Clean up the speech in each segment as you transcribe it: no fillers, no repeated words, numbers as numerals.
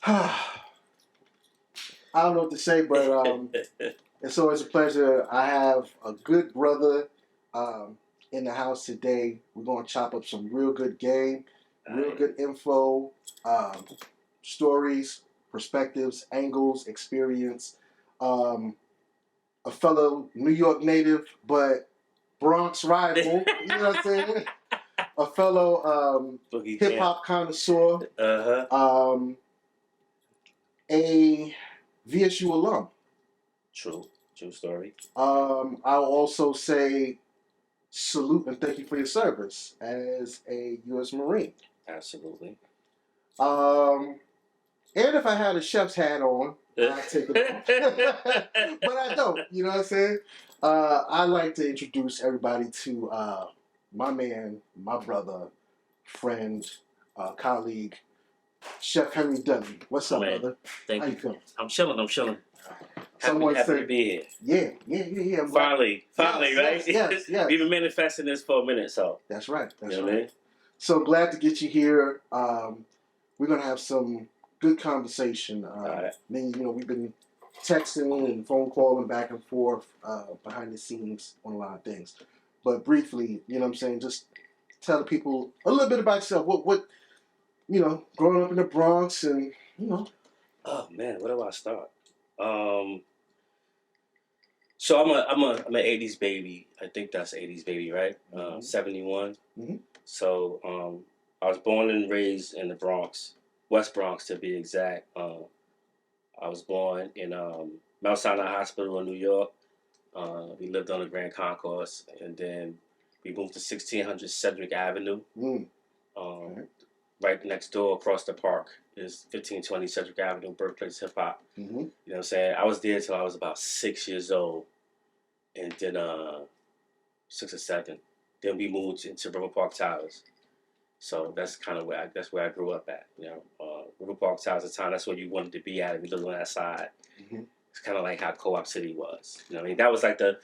I don't know what to say, but it's always a pleasure. I have a good brother in the house today. We're going to chop up some real good game, real good info, um, stories, perspectives, angles, experience. Um, a fellow New York native, but Bronx rival. You know what I'm saying? A fellow hip hop connoisseur. A VSU alum. True story. I'll also say salute and thank you for your service as a U.S. Marine. Absolutely. And if I had a chef's hat on, I'd take it off. But I don't. You know what I'm saying? I'd like to introduce everybody to my man, my brother, friend, colleague, Chef Henry Duddley. What's up, brother? Thank How you. You feeling? I'm chilling. Someone happy said, to be here. Yeah. Finally, right? Yes. We've been manifesting this for a minute, so. That's right. You know what I mean? So glad to get you here. We're gonna have some good conversation. Right. We've been texting and phone calling back and forth behind the scenes on a lot of things. But briefly, you know what I'm saying, just tell the people a little bit about yourself. What growing up in the Bronx and Oh man, where do I start? So I'm an '80s baby. I think that's '80s baby, right? 71. Mm-hmm. So I was born and raised in the Bronx, West Bronx to be exact. I was born in Mount Sinai Hospital in New York. We lived on the Grand Concourse, and then we moved to 1600 Cedric Avenue. Okay. Right next door across the park is 1520 Cedric Avenue, birthplace hip hop. Mm-hmm. You know what I'm saying? I was there till I was about 6 years old, and then 6 or 7. Then we moved into River Park Towers. So that's kind of where I grew up at. River Park Towers at the time. That's where you wanted to be at if you lived on that side. Mm-hmm. It's kind of like how Co-op City was. You know what I mean? That was like the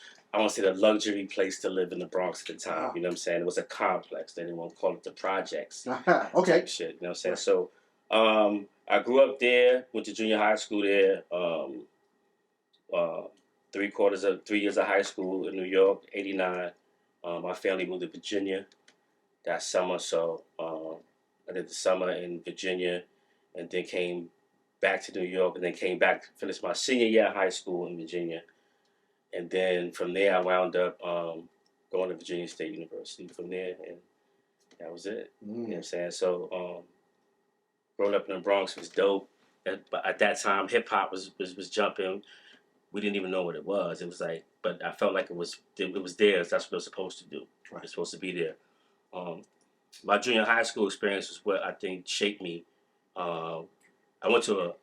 luxury place to live in the Bronx at the time. Wow. You know what I'm saying? It was a complex. They didn't want to call it the projects. Okay. Type shit. You know what I'm saying? Right. So I grew up there, went to junior high school there, 3 years of high school in New York, 89. My family moved to Virginia that summer, so I did the summer in Virginia and then came back to New York and then came back, finished my senior year of high school in Virginia. And then from there, I wound up going to Virginia State University from there, and that was it. You know what I'm saying? So growing up in the Bronx was dope. But at that time, hip-hop was jumping. We didn't even know what it was. It was like, but I felt like it was theirs. That's what it was supposed to do. Right. It's supposed to be there. My junior high school experience was what I think shaped me. I went to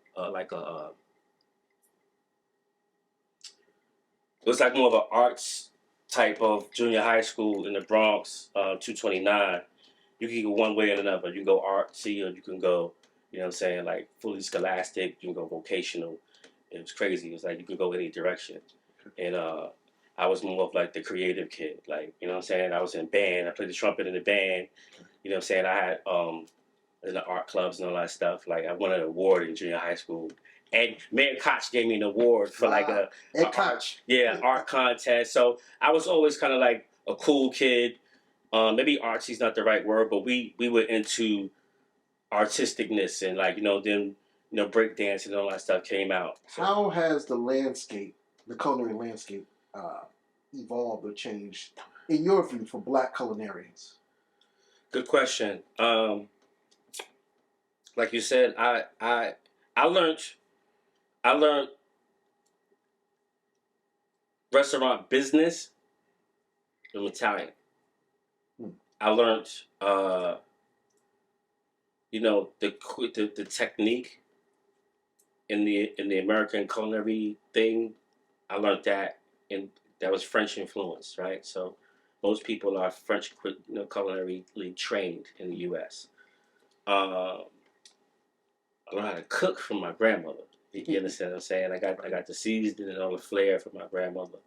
it was like more of an arts type of junior high school in the Bronx, 229. You can go one way or another. You can go artsy or you can go, you know what I'm saying, like fully scholastic. You can go vocational. It was crazy. It was like you could go any direction. And I was more of like the creative kid. Like, you know what I'm saying? I was in band. I played the trumpet in the band. You know what I'm saying? I had in the art clubs and all that stuff. Like I won an award in junior high school. And Mayor Koch gave me an award for like a art contest. So I was always kind of like a cool kid. Maybe artsy's not the right word, but we were into artisticness and like, then break dancing and all that stuff came out. So. How has the culinary landscape, evolved or changed in your view for Black culinarians? Good question. Like you said, I learned restaurant business from Italian. I learned the technique in the American culinary thing. I learned that, and that was French influence, right? So most people are French culinarily trained in the U.S. I learned how to cook from my grandmother. You understand what I'm saying? I got the seasoning and all the flair from my grandmother.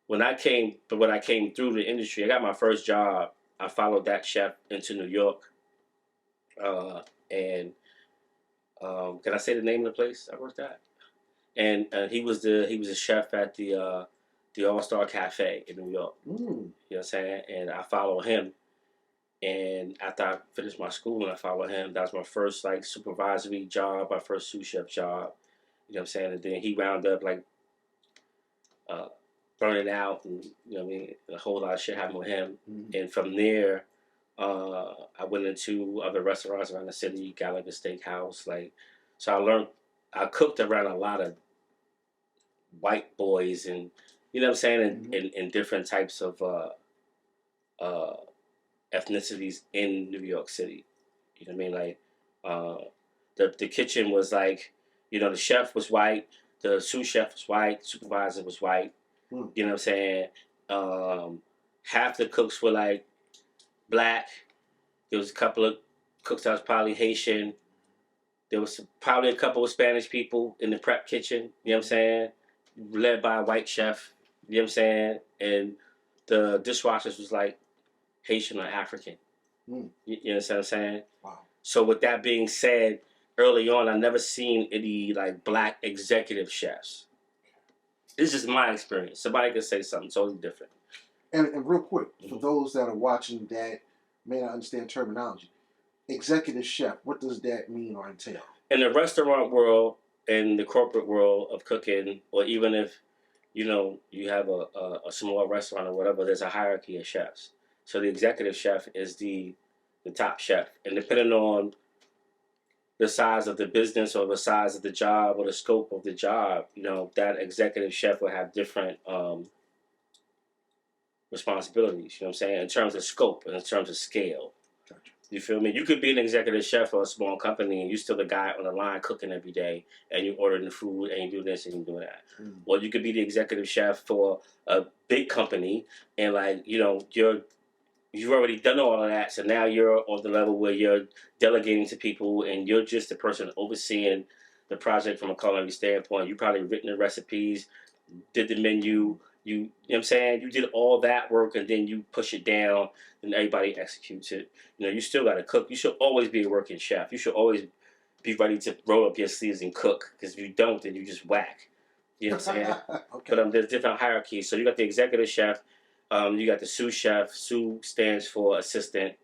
When I came through the industry, I got my first job. I followed that chef into New York, and Can I say the name of the place I worked at? And he was a chef at the All Star Cafe in New York. You know what I'm saying? And I followed him. And after I finished my school and I followed him, that was my first like supervisory job, my first sous chef job. You know what I'm saying? And then he wound up like uh, burning out, and you know what I mean, a whole lot of shit happened with him. And from there, I went into other restaurants around the city, got like a steakhouse, like so I learned. I cooked around a lot of white boys, and you know what I'm saying, in different types of uh, ethnicities in New York City. You know what I mean? Like the kitchen was like, you know, the chef was white, the sous chef was white, the supervisor was white. You know what I'm saying? Half the cooks were like black. There was a couple of cooks that was probably Haitian. There was probably a couple of Spanish people in the prep kitchen. You know what I'm saying? Led by a white chef. You know what I'm saying? And the dishwashers was like Haitian or African. You know what I'm saying? Wow. So with that being said, early on, I never seen any like black executive chefs. This is my experience. Somebody could say something totally different. And real quick, for those that are watching that may not understand terminology, executive chef, what does that mean or entail? In the restaurant world, in the corporate world of cooking, or even if you know you have a small restaurant or whatever, there's a hierarchy of chefs. So the executive chef is the top chef, and depending on the size of the business or the size of the job or the scope of the job, you know, that executive chef will have different responsibilities, you know what I'm saying, in terms of scope and in terms of scale. Gotcha. You feel me? You could be an executive chef for a small company and you're still the guy on the line cooking every day and you ordering the food and you do this and you do that. Or you could be the executive chef for a big company and like, you know, you've already done all of that, so now you're on the level where you're delegating to people and you're just the person overseeing the project from a culinary standpoint. You probably written the recipes, did the menu, you know what I'm saying? You did all that work and then you push it down and everybody executes it. You know, you still got to cook. You should always be a working chef. You should always be ready to roll up your sleeves and cook, because if you don't, then you just whack. You know what I'm saying? Okay. But there's different hierarchies. So you got the executive chef, you got the sous chef. Sous stands for assistant.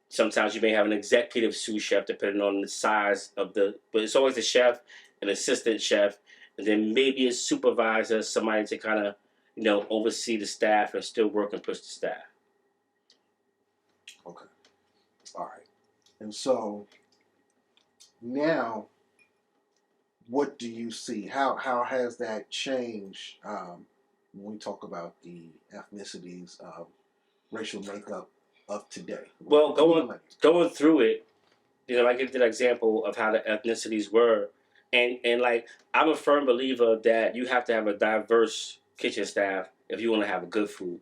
Sometimes you may have an executive sous chef depending on the size of but it's always a chef, an assistant chef, and then maybe a supervisor, somebody to kind of, you know, oversee the staff and still work and push the staff. Okay. All right. And so now, what do you see? How has that changed when we talk about the ethnicities of racial makeup of today? Well, going through it, you know, I give the example of how the ethnicities were, and like I'm a firm believer that you have to have a diverse kitchen staff if you want to have a good food.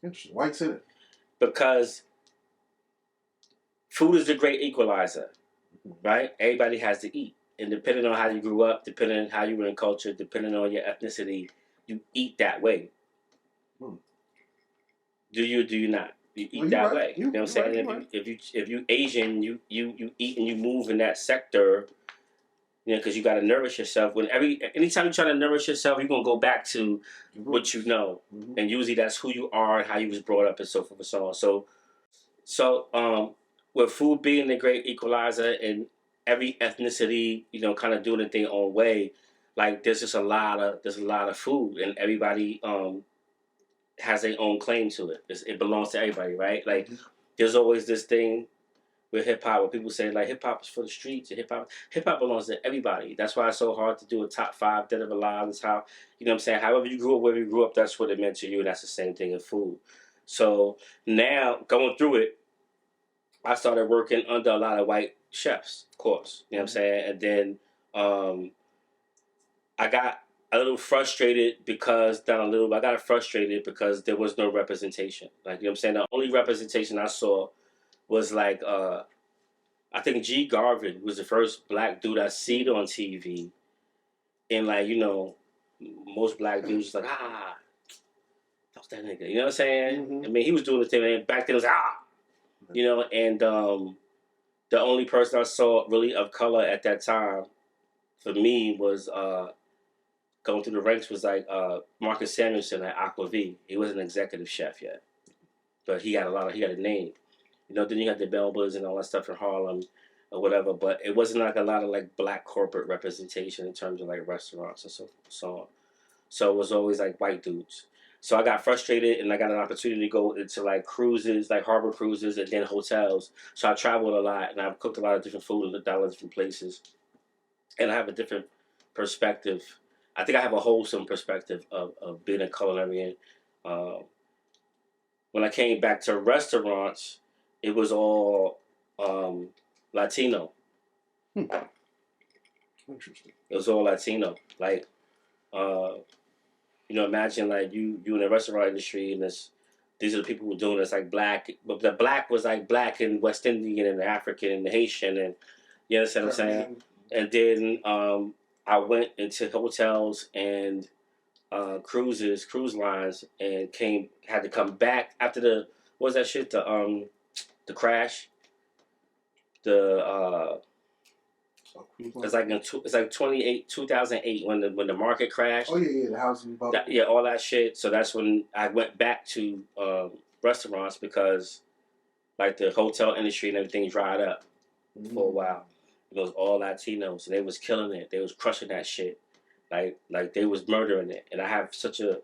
Interesting. Why say that? Because food is the great equalizer, right? Everybody has to eat, and depending on how you grew up, depending on how you were in culture, depending on your ethnicity, you eat that way. Do you or do you not? You eat that way. You know what I'm saying? Right. If you Asian, you eat and you move in that sector, you know, because you got to nourish yourself. Anytime you're trying to nourish yourself, you're gonna go back to what you know, and usually that's who you are and how you was brought up and so forth and so on. So with food being the great equalizer and every ethnicity, you know, kind of doing it their own way, like there's a lot of food and everybody has their own claim to it. It belongs to everybody, right? Like there's always this thing with hip hop where people say like hip hop is for the streets and hip hop belongs to everybody. That's why it's so hard to do a top 5 Dead or Alive. It's how, you know what I'm saying, however you grew up, wherever you grew up, that's what it meant to you, and that's the same thing in food. So now going through it, I started working under a lot of white chefs, of course. You know what I'm saying? And then I got a little frustrated because I got frustrated because there was no representation. Like, you know what I'm saying? The only representation I saw was like I think G Garvin was the first black dude I seen on TV. And like, you know, most black dudes like, that was that nigga. You know what I'm saying? I mean, he was doing the thing, and back then it was you know, and The only person I saw really of color at that time for me was going through the ranks was like Marcus Samuelson at Aqua V. He wasn't an executive chef yet, but he had a name. You know, then you had the Melbas and all that stuff in Harlem or whatever, but it wasn't like a lot of like black corporate representation in terms of like restaurants and so on. So it was always like white dudes. So I got frustrated and I got an opportunity to go into like cruises, like harbor cruises and then hotels. So I traveled a lot and I've cooked a lot of different food in a lot of different places. And I have a different perspective. I think I have a wholesome perspective of being a culinarian. Um, when I came back to restaurants, it was all Latino. Hmm. Interesting. It was all Latino. Like, imagine like you in the restaurant industry and these are the people who are doing this like black, but the black was like black and West Indian and African and Haitian and you understand what I'm saying? And then I went into hotels and cruise lines and had to come back after what was that shit? The crash. It's like 2008 when the market crashed. Oh yeah, the housing bubble. All that shit. So that's when I went back to restaurants because like the hotel industry and everything dried up for a while. It was all Latinos and they was killing it. They was crushing that shit. Like they was murdering it. And I have such a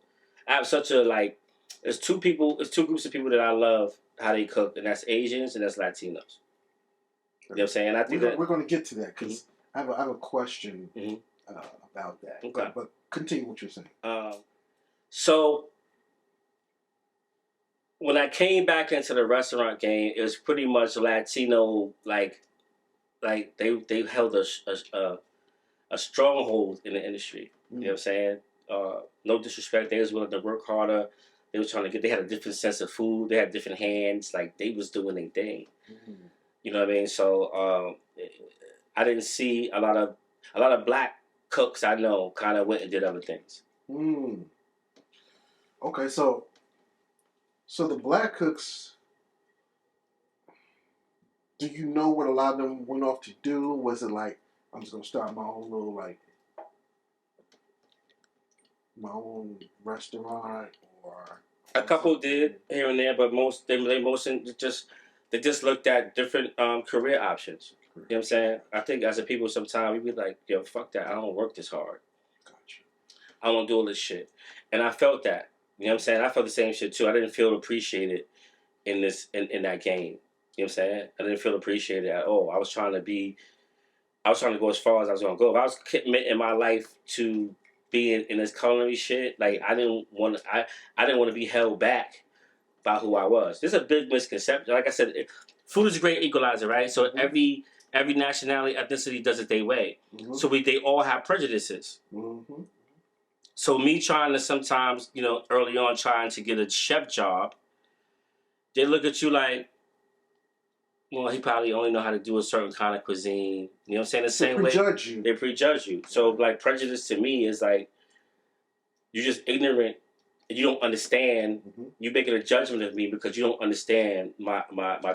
like there's two groups of people that I love how they cook, and that's Asians and that's Latinos. You know what I'm saying? I think we're going to get to that because I have a question about that. Okay. But continue what you're saying. So when I came back into the restaurant game, it was pretty much Latino. Like they held a stronghold in the industry. You know what I'm saying? No disrespect. They was willing to work harder. They was trying to they had a different sense of food. They had different hands. Like they was doing their thing. You know what I mean? So I didn't see a lot of black cooks I know kind of went and did other things. Okay, so the black cooks, do you know what a lot of them went off to do? Was it like, I'm just gonna start my own little my own restaurant, or a couple did here and there, but they just looked at different career options. You know what I'm saying? I think as a people, sometimes we be like, yo, fuck that. I don't work this hard. Gotcha. I don't do all this shit. And I felt that. You know what I'm saying? I felt the same shit too. I didn't feel appreciated in that game. You know what I'm saying? I didn't feel appreciated at all. I was trying to go as far as I was gonna go. If I was committing my life to being in this culinary shit, like I didn't want to be held back by who I was. There's a big misconception. Like I said, food is a great equalizer, right? So every nationality, ethnicity does it their way. So they all have prejudices. So me trying to sometimes, early on trying to get a chef job, they look at you like, well, he probably only know how to do a certain kind of cuisine. You know what I'm saying? The same way they prejudge you. So like prejudice to me is like you're just ignorant and you don't understand. You're making a judgment of me because you don't understand my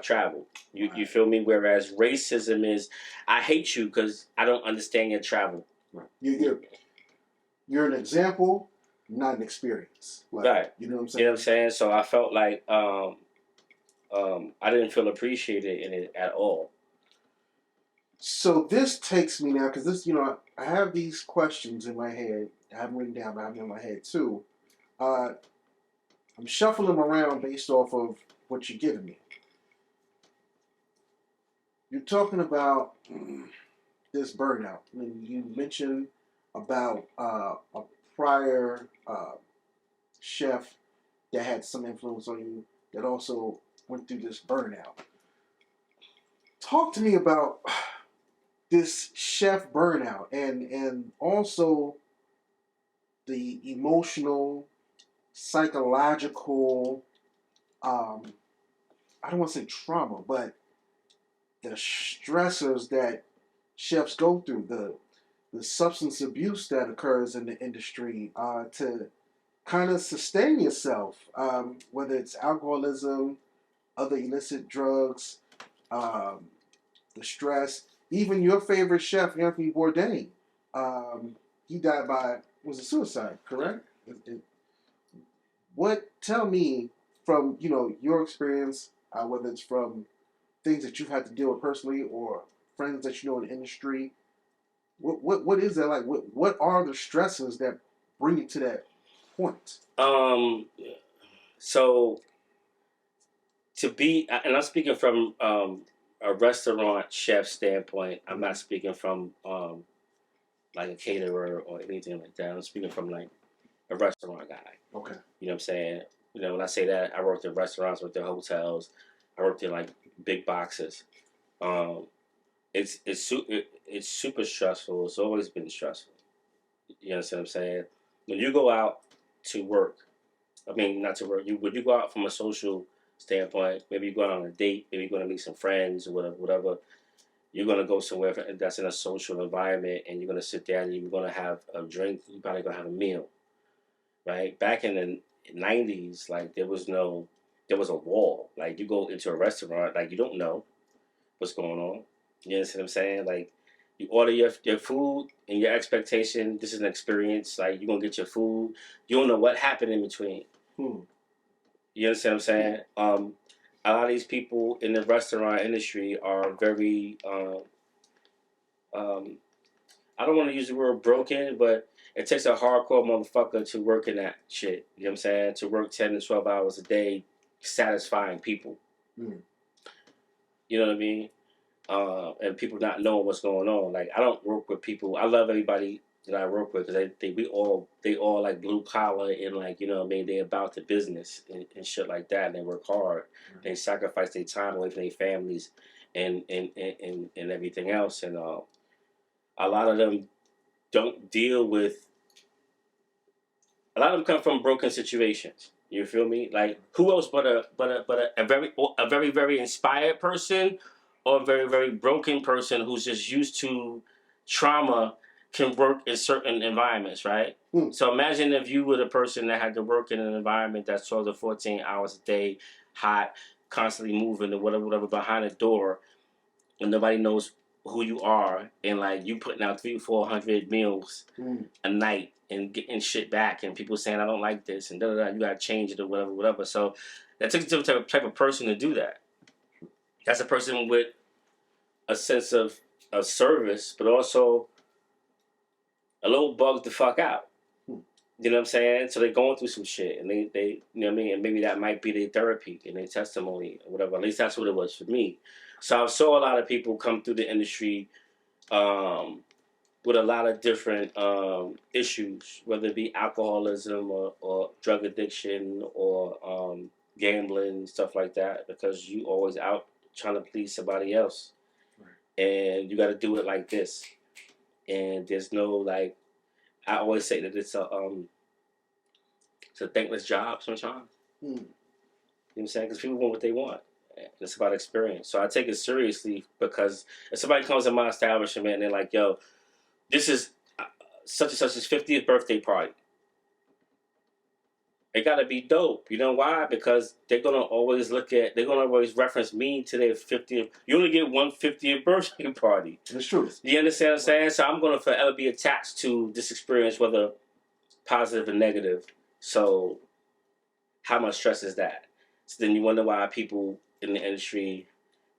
travel. You feel me? Whereas racism is I hate you because I don't understand your travel. Right. You're an example, not an experience. Right. You know what I'm saying? You know what I'm saying? So I felt like I didn't feel appreciated in it at all. So this takes me now, because this, I have these questions in my head. I haven't written down, but I have them in my head too. I'm shuffling them around based off of what you're giving me. You're talking about this burnout. I mean, you mentioned about a prior chef that had some influence on you that also went through this burnout. Talk to me about this chef burnout and also the emotional, psychological, I don't want to say trauma, but the stressors that chefs go through, the substance abuse that occurs in the industry to kind of sustain yourself, whether it's alcoholism, other illicit drugs, the the stress. Even your favorite chef, Anthony Bourdain, he died by was a suicide, correct? Tell me from your experience, whether it's from things that you've had to deal with personally or friends that you know in the industry. What is that like? What are the stresses that bring you to that point? So to be, and I'm speaking from a restaurant chef standpoint. I'm not speaking from like a caterer or anything like that. I'm speaking from like a restaurant guy. Okay. You know what I'm saying? When I say that, I worked in restaurants, worked in hotels, I worked in like big boxes. It's super stressful. It's always been stressful. You understand what I'm saying? When you go out to work, I mean not to work. When you go out from a social standpoint, maybe you go out on a date, maybe you're going to meet some friends or whatever. You're going to go somewhere that's in a social environment, and you're going to sit down and you're going to have a drink. You're probably going to have a meal, right? Back in the '90s, like there was a wall. Like you go into a restaurant, like you don't know what's going on. You understand what I'm saying? Like you order your food and your expectation. This is an experience. Like you're gonna get your food. You don't know what happened in between. You understand what I'm saying? A lot of these people in the restaurant industry are very. I don't want to use the word broken, but it takes a hardcore motherfucker to work in that shit. You know what I'm saying? To work 10 to 12 hours a day, satisfying people. You know what I mean? And people not knowing what's going on. Like I don't work with people. I love everybody that I work with because they all like blue collar and like, you know what I mean, they about the business and shit like that, and they work hard. They sacrifice their time away from their families and everything else, and a lot of them don't deal with. A lot of them come from broken situations. You feel me? Like who else but a very very inspired person or a very very broken person who's just used to trauma can work in certain environments, right? So imagine if you were the person that had to work in an environment that's 12 to 14 hours a day, hot, constantly moving or whatever behind a door, and nobody knows who you are, and like you putting out 300-400 meals a night and getting shit back, and people saying I don't like this and you gotta change it or whatever. So that takes a different type of person to do that. That's a person with a sense of service, but also a little bugged the fuck out. You know what I'm saying? So they're going through some shit, and they you know what I mean, and maybe that might be their therapy and their testimony or whatever. At least that's what it was for me. So I saw a lot of people come through the industry with a lot of different issues, whether it be alcoholism or drug addiction or gambling, stuff like that, because you always out trying to please somebody else. And you got to do it like this. And there's no, like, I always say that it's a thankless job sometimes. You know what I'm saying? Because people want what they want. It's about experience. So I take it seriously because if somebody comes to my establishment and they're like, yo, this is such and such's 50th birthday party. It got to be dope. You know why? Because they're going to always reference me to their 50th. You only get one 50th birthday party. That's true. You understand what I'm saying? So I'm going to forever be attached to this experience, whether positive or negative. So how much stress is that? So then you wonder why people in the industry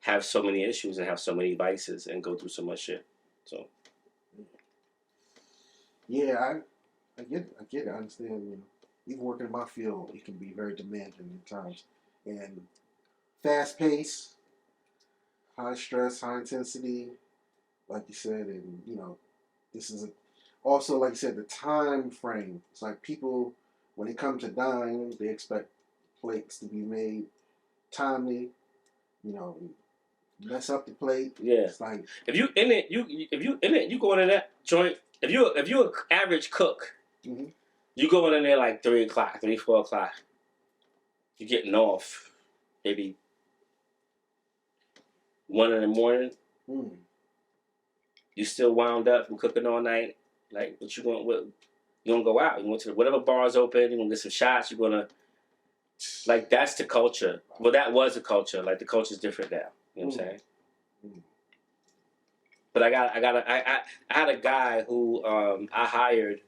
have so many issues and have so many vices and go through so much shit. So yeah, I get it. I understand. Even working in my field, it can be very demanding at times, and fast pace, high stress, high intensity, like you said, and this is also like you said, the time frame. It's like people when they come to dine, they expect plates to be made timely. Mess up the plate. Yeah. It's like if you in it, you go into that joint. If you're an average cook, you going in there like 3 o'clock, 4 o'clock. You're getting off maybe 1 in the morning. You still wound up from cooking all night. Like what you going? You gonna go out? You going to whatever bar's open? You gonna get some shots? You gonna like that's the culture. Well, that was the culture. Like the culture's different now. You know what I'm saying? But I had a guy who I hired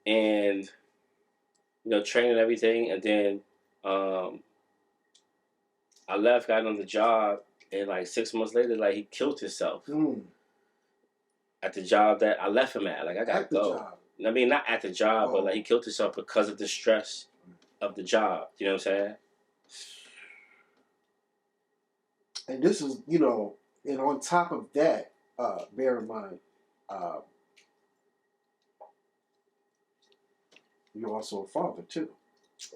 and trained and everything, and then um, I left, got on the job, and like 6 months later, like he killed himself at the job that I left him at. Like I gotta go. Job. I mean, not at the job, but like he killed himself because of the stress of the job. You know what I'm saying? And this is, and on top of that, bear in mind, you're also a father too.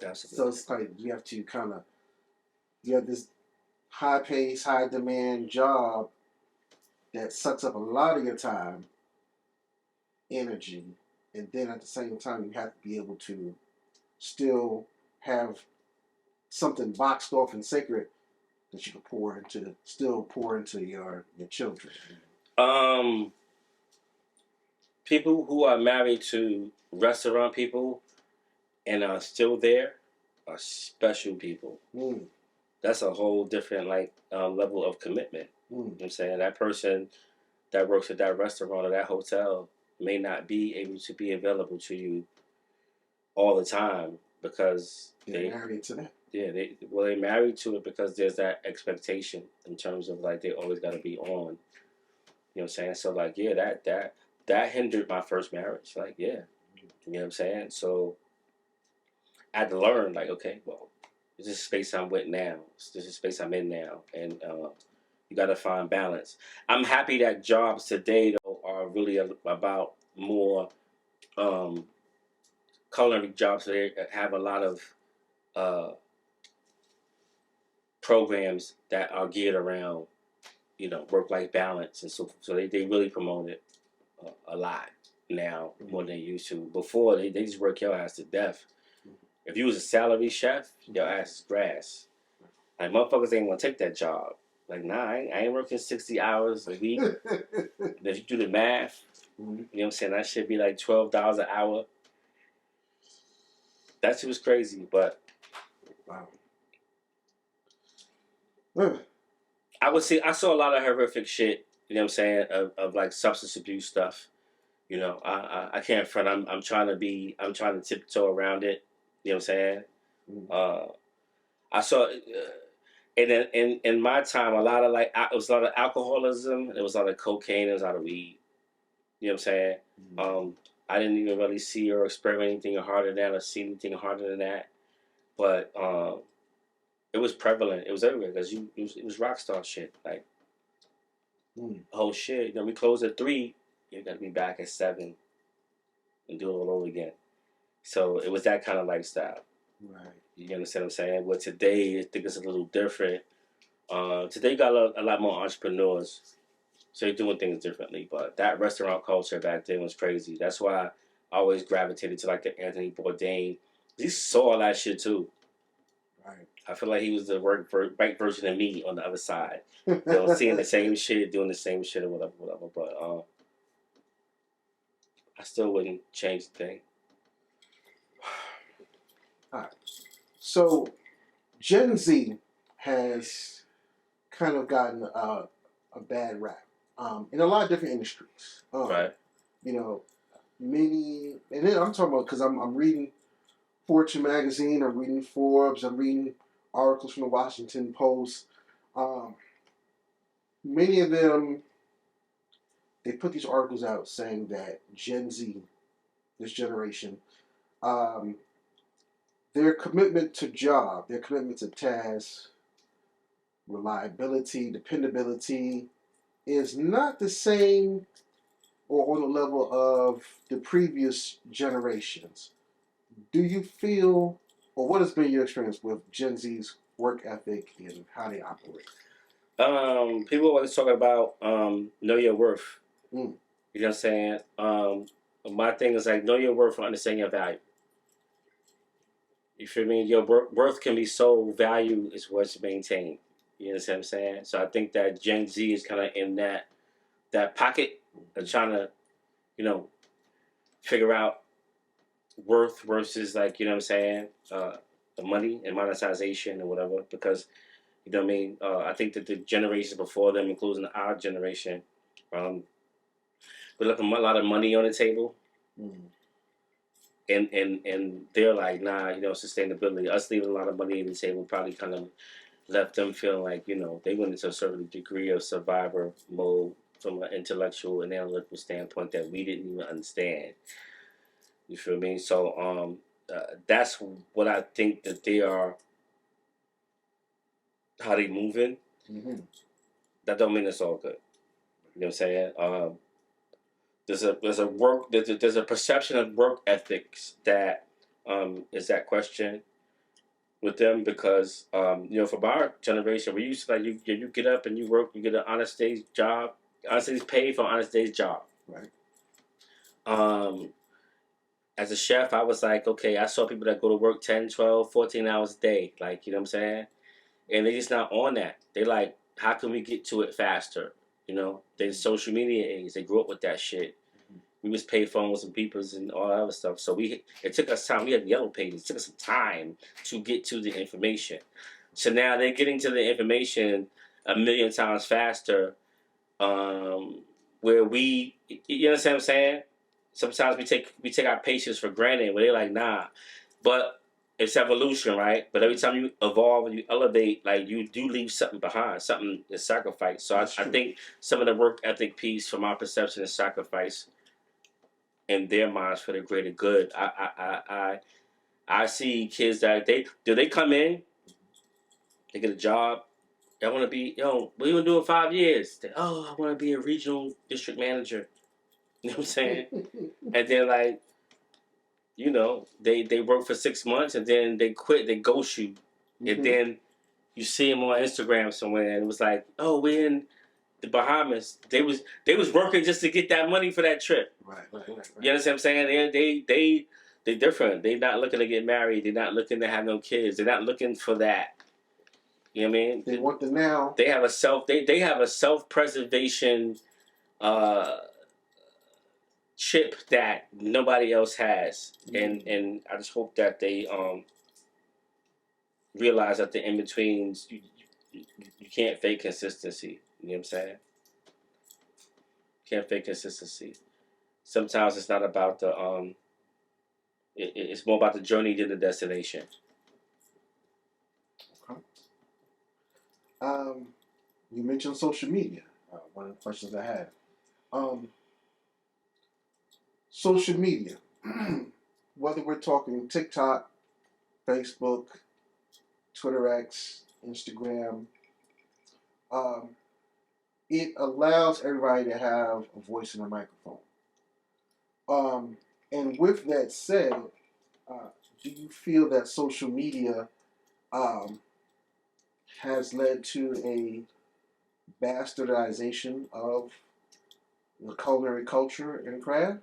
Absolutely. So it's like you have this high pace, high demand job that sucks up a lot of your time, energy, and then at the same time you have to be able to still have something boxed off and sacred that you can pour into your children. People who are married to restaurant people and are still there are special people. That's a whole different level of commitment. You know what I'm saying? That person that works at that restaurant or that hotel may not be able to be available to you all the time because they're married to that. Yeah, they're married to it because there's that expectation in terms of like they always got to be on. You know what I'm saying? So like, yeah, that hindered my first marriage. Like, yeah, you know what I'm saying? So I had to learn, like, okay, well, this is space I'm with now. This is space I'm in now, and you got to find balance. I'm happy that jobs today though are really about more culinary jobs. So they have a lot of programs that are geared around work-life balance, and so they really promote it a lot now more than they used to. Before they just work your ass to death. If you was a salary chef, your ass is grass. Like motherfuckers ain't gonna take that job. Like nah, I ain't working 60 hours a week. If you do the math, you know what I'm saying, that should be like $12 an hour. That shit was crazy, but wow. I saw a lot of horrific shit. You know what I'm saying, of like substance abuse stuff. I can't front. I'm trying to tiptoe around it. You know what I'm saying? I saw, and then in my time, a lot of it was a lot of alcoholism. It was a lot of cocaine. It was a lot of weed. You know what I'm saying? I didn't even really see or experiment anything harder than that, or see anything harder than that. But it was prevalent. It was everywhere because it was rock star shit. Like whole shit. We closed at 3. You got to be back at 7 and do it all over again. So it was that kind of lifestyle. Right. You understand what I'm saying? But today, I think it's a little different. Today, you got a lot more entrepreneurs. So they're doing things differently. But that restaurant culture back then was crazy. That's why I always gravitated to like the Anthony Bourdain. He saw all that shit too. Right. I feel like he was the right version of me on the other side. Seeing the same shit, doing the same shit or whatever. But I still wouldn't change a thing. All right. So Gen Z has kind of gotten a bad rap in a lot of different industries. Right. Many, and then I'm talking about because I'm reading Fortune magazine, I'm reading Forbes, I'm reading articles from the Washington Post. Many of them, they put these articles out saying that Gen Z, this generation, their commitment to job, their commitment to task, reliability, dependability is not the same or on the level of the previous generations. Do you feel, or what has been your experience with Gen Z's work ethic and how they operate? People always talk about know your worth. You know what I'm saying? My thing is like know your worth and understand your value. You feel me? Your worth can be so valued is what's maintained. You know what I'm saying? So I think that Gen Z is kind of in that pocket of trying to, figure out worth versus like, you know what I'm saying, the money and monetization or whatever. Because, you know what I mean? I think that the generations before them, including our generation, we left a lot of money on the table. Mm. And they're like, nah, sustainability. Us leaving a lot of money on the table probably kind of left them feeling like, they went into a certain degree of survivor mode from an intellectual and analytical standpoint that we didn't even understand. You feel me? So that's what I think that they are, how they moving. Mm-hmm. That don't mean it's all good. You know what I'm saying? There's a perception of work ethics that is that question with them because from our generation we used to like you get up and you work, you get an honest day's job, honest day's paid for an honest day's job. Right. As a chef, I was like, okay, I saw people that go to work 10, 12, 14 hours a day, like, you know what I'm saying? And they just not on that. They like, how can we get to it faster? They social media age. They grew up with that shit. We was pay phones and beepers and all that other stuff. So it took us time. We had yellow pages. It took us some time to get to the information. So now they're getting to the information a million times faster. Where you understand what I'm saying? Sometimes we take our patience for granted. Where they're like, nah, but it's evolution, right? But every time you evolve and you elevate, like you do leave something behind. Something is sacrificed. So I think some of the work ethic piece, from my perception, is sacrifice in their minds for the greater good. I see kids that they come in, they get a job. They want to be, what are you gonna do in 5 years? I want to be a regional district manager. You know what I'm saying? And then like, they work for 6 months and then they quit, they ghost you. Mm-hmm. And then you see them on Instagram somewhere and it was like, oh, we're in the Bahamas. They was working just to get that money for that trip. Right. You understand what I'm saying? They're different. They're not looking to get married. They're not looking to have no kids. They're not looking for that. You know what I mean? They want the now. They have a self-preservation chip that nobody else has. Mm-hmm. And I just hope that they realize that the in-betweens, you can't fake consistency. You know what I'm saying? Can't fake consistency. Sometimes it's not about the it's more about the journey than the destination. Okay. You mentioned social media. One of the questions I had. Social media, whether we're talking TikTok, Facebook, Twitter X, Instagram, it allows everybody to have a voice in a microphone. And with that said, do you feel that social media has led to a bastardization of the culinary culture and craft?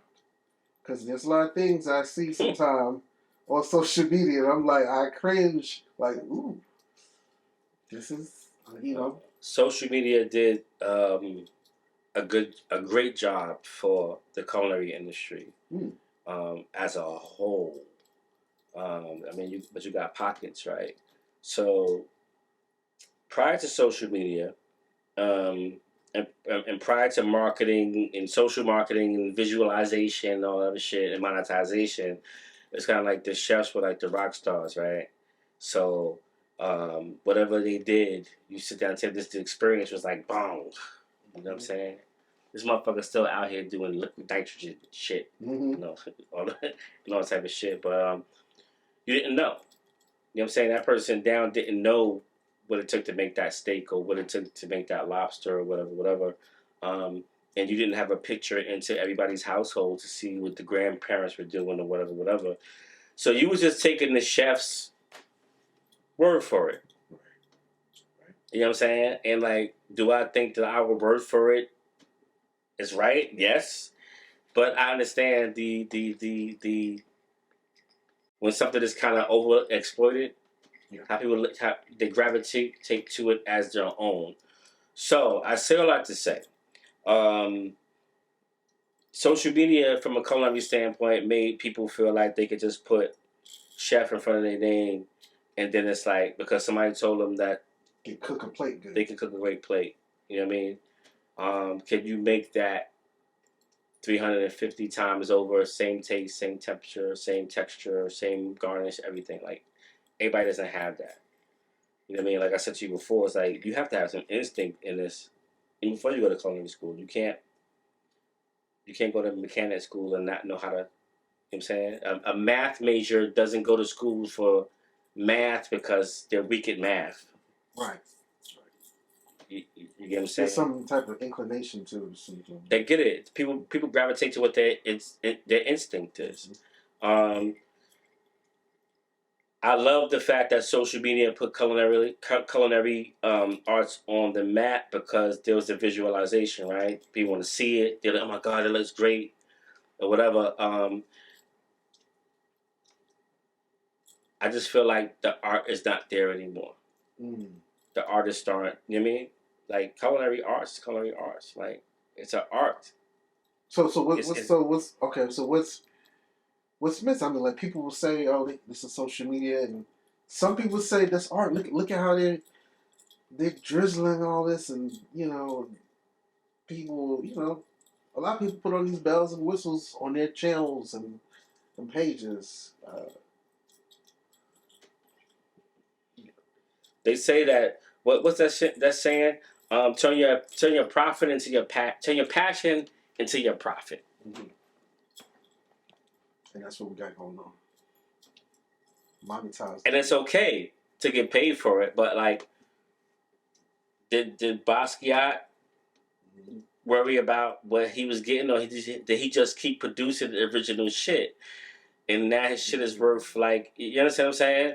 Because there's a lot of things I see sometimes on social media and I'm like, I cringe, like, ooh, this is, Social media did a great job for the culinary industry as a whole. But you got pockets, right? So prior to social media, and prior to marketing and social marketing and visualization and all that other shit and monetization, it's kind of like the chefs were like the rock stars, right? So whatever they did, you sit down and take this. The experience was like, boom. You know what I'm saying? This motherfucker's still out here doing liquid nitrogen shit, all that type of shit. But you didn't know. You know what I'm saying? That person down didn't know what it took to make that steak or what it took to make that lobster or whatever. And you didn't have a picture into everybody's household to see what the grandparents were doing or whatever. So you was just taking the chef's word for it. You know what I'm saying? And like, do I think that our word for it is right? Yes. But I understand the when something is kind of overexploited, how people they gravitate to it as their own. So I say a lot to say. Social media, from a culinary standpoint, made people feel like they could just put chef in front of their name, and then it's like because somebody told them that they can cook a plate good. They can cook a great plate. You know what I mean? Can you make that 350 times over, same taste, same temperature, same texture, same garnish, everything. Like, everybody doesn't have that. You know what I mean? Like I said to you before, it's like you have to have some instinct in this. Even before you go to culinary school, you can't go to mechanic school and not know how to. You know what I'm saying? A math major doesn't go to school for math because they're weak at math. Right. You get what I'm saying? There's some type of inclination to something. They get it. People gravitate to what their instinct is. I love the fact that social media put culinary arts on the map because there was a visualization, right? People want to see it. They're like, oh my God, it looks great, or whatever. I just feel like the art is not there anymore. The artists aren't, you know what I mean? Like, culinary arts. Like, it's an art. So what's missing? I mean, like, people will say, "Oh, this is social media," and some people say that's art. Look at how they're drizzling all this, and people, a lot of people put on these bells and whistles on their channels and pages. They say that what's that shit that's saying? Turn your profit into your turn your passion into your profit. Mm-hmm. And that's what we got going on. Monetized. And it's okay to get paid for it, but like, did Basquiat worry about what he was getting, or did he just keep producing the original shit? And now his shit is worth, like, you understand what I'm saying?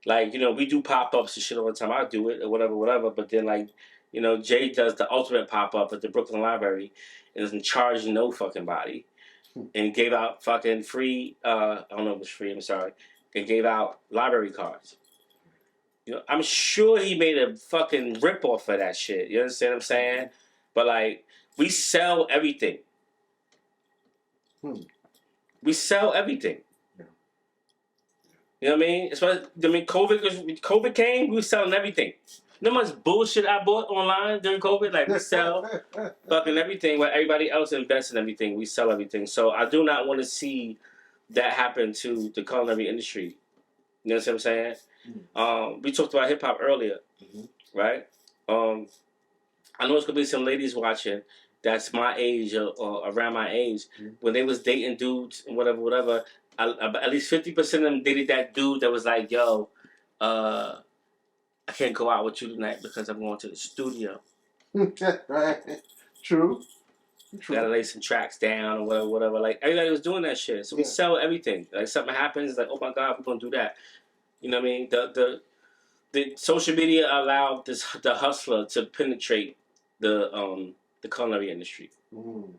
Like, we do pop-ups and shit all the time. I do it or whatever. But then, like, Jay does the ultimate pop-up at the Brooklyn Library and doesn't charge no fucking body. And gave out fucking free, I don't know if it's free, I'm sorry. And gave out library cards. I'm sure he made a fucking rip-off of that shit. You understand what I'm saying? But, like, we sell everything. We sell everything. You know what I mean? COVID came, we were selling everything. You know how much bullshit I bought online during COVID? Like, we sell fucking everything where everybody else invests in everything. We sell everything. So I do not want to see that happen to the culinary industry. You know what I'm saying? We talked about hip-hop earlier, right? I know there's going to be some ladies watching that's my age or around my age. When they was dating dudes and whatever, at least 50% of them dated that dude that was like, yo, I can't go out with you tonight because I'm going to the studio. Right. True. Gotta lay some tracks down or whatever. Like, everybody was doing that shit. So we sell everything. Like, something happens, like, oh my God, we're gonna do that. You know what I mean? The social media allowed the hustler to penetrate the culinary industry. And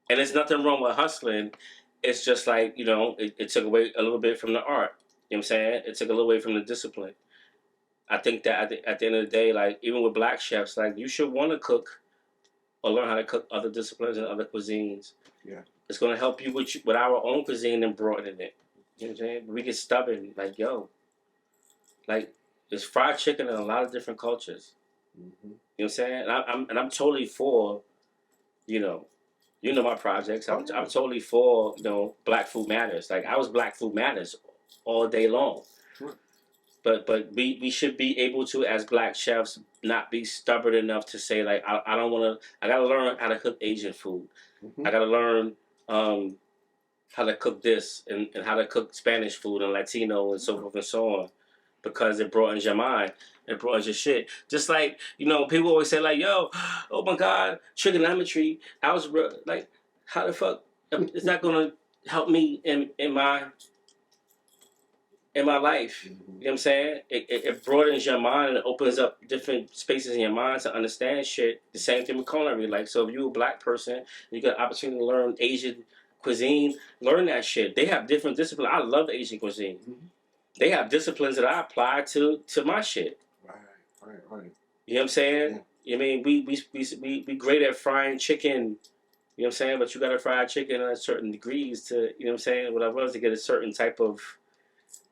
there's nothing wrong with hustling. It's just like, it took away a little bit from the art. You know what I'm saying? It took a little away from the discipline. I think that at the end of the day, like, even with black chefs, like, you should want to cook or learn how to cook other disciplines and other cuisines. Yeah. It's going to help you with our own cuisine and broaden it. You know what I'm saying? But we get stubborn. Like, yo, like, there's fried chicken in a lot of different cultures. You know what I'm saying? And I'm totally for, my projects. I'm totally for, Black Food Matters. Like, I was Black Food Matters all day long. Sure. But we should be able to, as black chefs, not be stubborn enough to say, like, I don't want to, I got to learn how to cook Asian food. I got to learn how to cook this and how to cook Spanish food and Latino and so forth and so on, because it broadens your mind. It broadens your shit. Just like, people always say, like, yo, oh my God, trigonometry, algebra, like, how the fuck, it's not going to help me in my life. You know what I'm saying? It broadens your mind and it opens up different spaces in your mind to understand shit. The same thing with culinary. Like, so if you're a black person, you got an opportunity to learn Asian cuisine, learn that shit. They have different disciplines. I love Asian cuisine. They have disciplines that I apply to my shit. Right. You know what I'm saying? Yeah. I mean, we great at frying chicken. You know what I'm saying? But you got to fry chicken at certain degrees to, you know what I'm saying? What I was to get a certain type of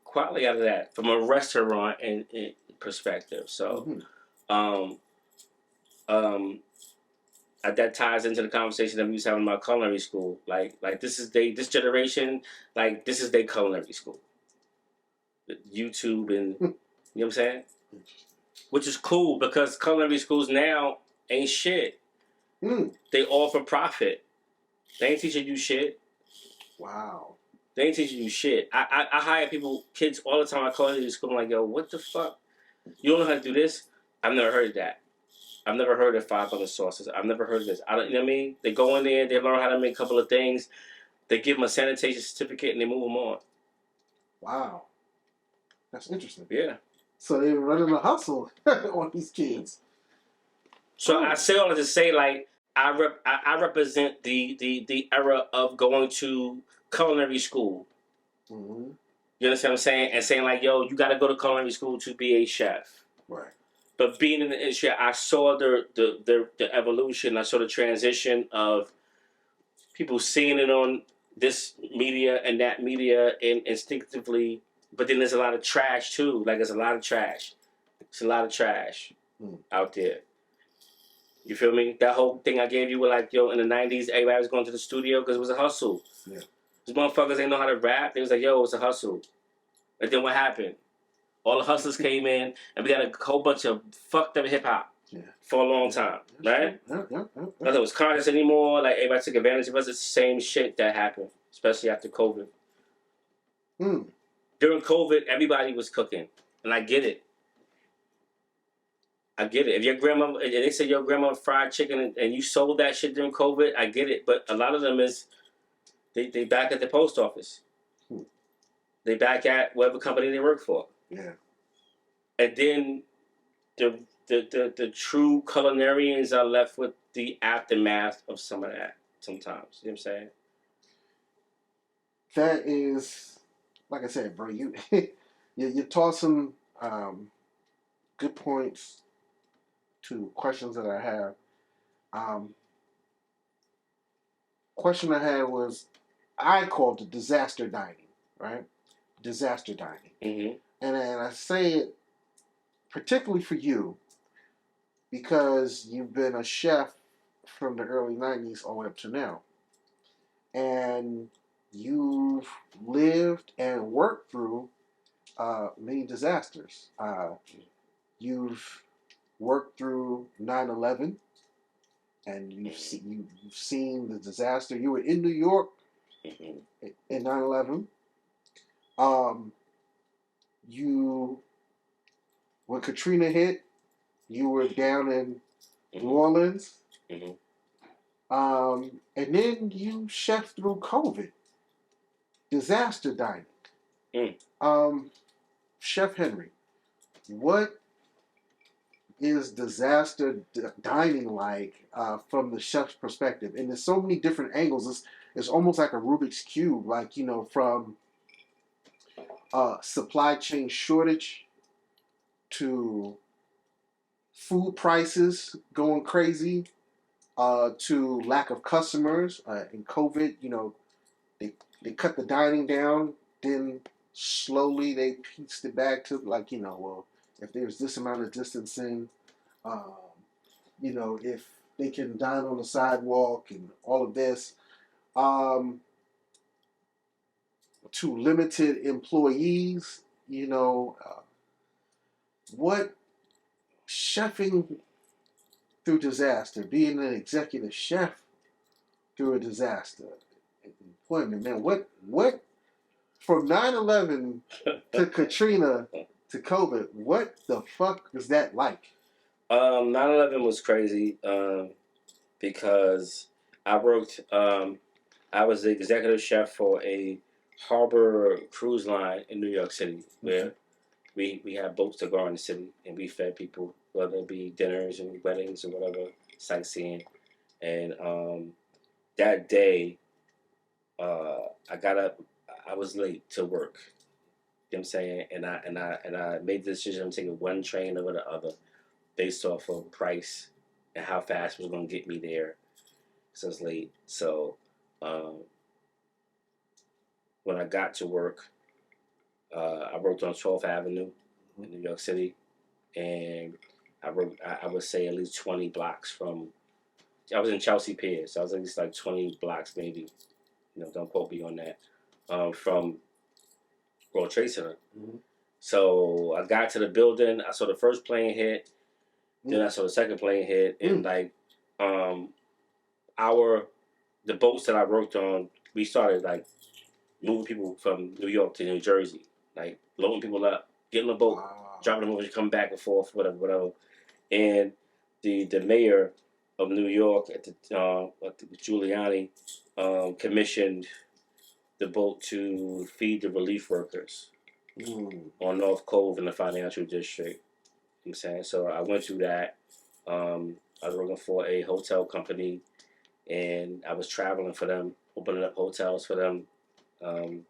quality out of that from a restaurant and perspective. So, that ties into the conversation that we was having about culinary school. Like this generation, like this is their culinary school. YouTube and you know what I'm saying? Which is cool because culinary schools now ain't shit. They all for profit. They ain't teaching you shit. Wow. They ain't teaching you shit. I hire kids all the time. I call into school. I'm like, yo, what the fuck? You don't know how to do this? I've never heard of that. I've never heard of 5 other sauces. I've never heard of this. You know what I mean? They go in there, they learn how to make a couple of things. They give them a sanitation certificate and they move them on. Wow. That's interesting. Yeah. So they're running a hustle on these kids. So I say all of this to say, like, I represent the era of going to culinary school. Mm-hmm. You understand what I'm saying? And saying, like, yo, you got to go to culinary school to be a chef. Right. But being in the industry, I saw the evolution. I saw the transition of people seeing it on this media and that media and instinctively. But then there's a lot of trash, too. Like, there's a lot of trash. It's a lot of trash out there. You feel me? That whole thing I gave you with like, yo, in the 90s, everybody was going to the studio because it was a hustle. Yeah. These motherfuckers didn't know how to rap. They was like, yo, it's a hustle. And then what happened? All the hustlers came in and we got a whole bunch of fucked up hip hop for a long time, right? Nothing was conscious anymore. Like, everybody took advantage of us. It's the same shit that happened, especially after COVID. During COVID, everybody was cooking. And I get it. I get it. If your grandma, and they say your grandma fried chicken and you sold that shit during COVID, I get it. But a lot of them is, they back at the post office. They back at whatever company they work for. Yeah. And then the true culinarians are left with the aftermath of some of that sometimes. You know what I'm saying? That is, like I said, bro, you toss some good points to questions that I have. Question I had was, I called it disaster dining, right? Disaster dining. Mm-hmm. And I say it particularly for you because you've been a chef from the early 90s all the way up to now. And you've lived and worked through many disasters. You've worked through 9/11, and you've seen the disaster. You were in New York in 9/11. You, when Katrina hit, you were down in New Orleans. And then you chef through COVID. Disaster dining. Chef Henry, what is disaster dining like from the chef's perspective? And there's so many different angles. It's almost like a Rubik's Cube, like, you know, from supply chain shortage to food prices going crazy to lack of customers. In COVID, you know, they cut the dining down, then slowly they pieced it back to, like, you know, well, if there's this amount of distancing, you know, if they can dine on the sidewalk and all of this, to limited employees, you know, what chefing through disaster, being an executive chef through a disaster, employment, man, what from 9/11 to Katrina to COVID, what the fuck was that like? 9/11 was crazy because I worked, I was the executive chef for a harbor cruise line in New York City where we had boats that go around the city and we fed people, whether it be dinners and weddings or whatever, sightseeing. And that day, I got up, I was late to work. You know what I'm saying? And I made the decision of taking one train over the other based off of price and how fast it was going to get me there. So I was late. So when I got to work, I worked on 12th Avenue in New York City, and I would say at least 20 blocks from I was in Chelsea Piers. So I was at least like 20 blocks, maybe. Don't quote me on that. From World Trade Center. Mm-hmm. So I got to the building. I saw the first plane hit. Then I saw the second plane hit, and like, the boats that I worked on, we started like moving people from New York to New Jersey, like loading people up, getting on a boat, dropping them over, come back and forth, whatever. And the mayor of New York Giuliani commissioned the boat to feed the relief workers on North Cove in the financial district. I'm saying, so I went through that. I was working for a hotel company, and I was traveling for them, opening up hotels for them. And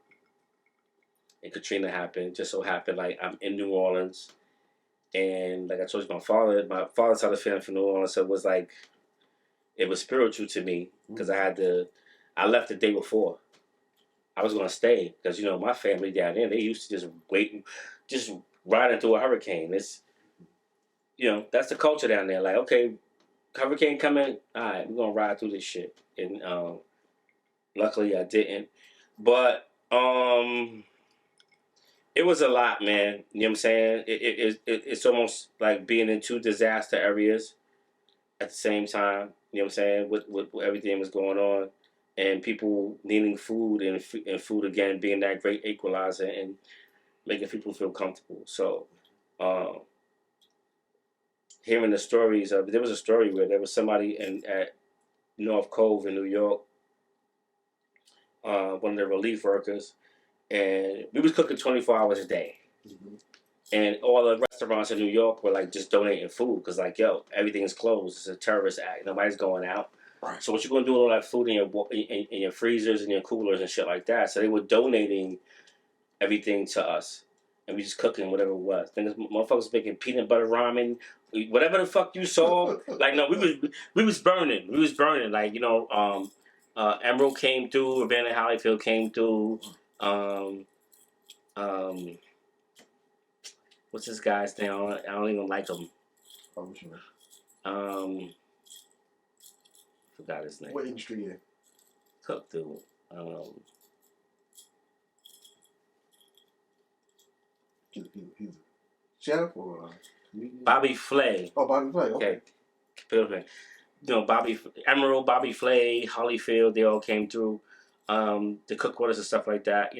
Katrina happened. Just so happened, like I'm in New Orleans, and like I told you, my father's side of the family from New Orleans, so it was like it was spiritual to me because I left the day before. I was gonna stay because my family down there, they used to just wait, just riding through a hurricane. It's that's the culture down there. Like, okay, hurricane coming, all right, we're gonna ride through this shit. And luckily I didn't. But it was a lot, man. You know what I'm saying? It's almost like being in two disaster areas at the same time. You know what I'm saying? With everything was going on, and people needing food and food again being that great equalizer and making people feel comfortable. So, hearing the stories of, there was a story where there was somebody at North Cove in New York, one of the relief workers, and we was cooking 24 hours a day. Mm-hmm. And all the restaurants in New York were like just donating food because like, yo, everything's closed. It's a terrorist act. Nobody's going out. Right. So what you gonna do with all that food in your freezers and your coolers and shit like that? So they were donating everything to us, and we just cooking whatever it was. Then motherfuckers making peanut butter ramen, whatever the fuck you saw. Like, no, we was burning. We was burning. Like, Emerald came through. Urbana Hollyfield came through. What's this guy's name? I don't even like him. Oh, sure. Forgot his name. What industry in? Cook dude. He's a chef or Bobby Flay. Oh, Bobby Flay. Okay. Emerald, Bobby Flay, Hollyfield, they all came through. The cook orders and stuff like that.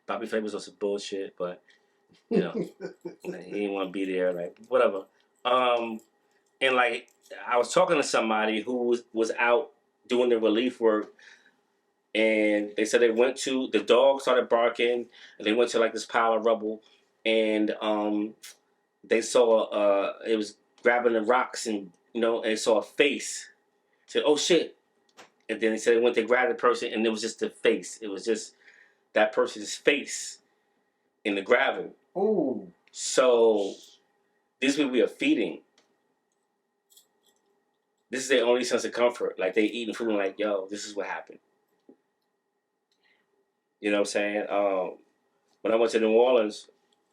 Bobby Flay was on some bullshit, but he didn't want to be there. Like, whatever. And like, I was talking to somebody who was out doing the relief work, and they said the dog started barking, and they went to like this pile of rubble, and they saw it was grabbing the rocks, and they saw a face. Said, "Oh shit!" And then they said they went to grab the person, and it was just the face. It was just that person's face in the gravel. Oh. So these people we are feeding. This is their only sense of comfort. Like, they eating food and like, yo, this is what happened. You know what I'm saying? When I went to New Orleans,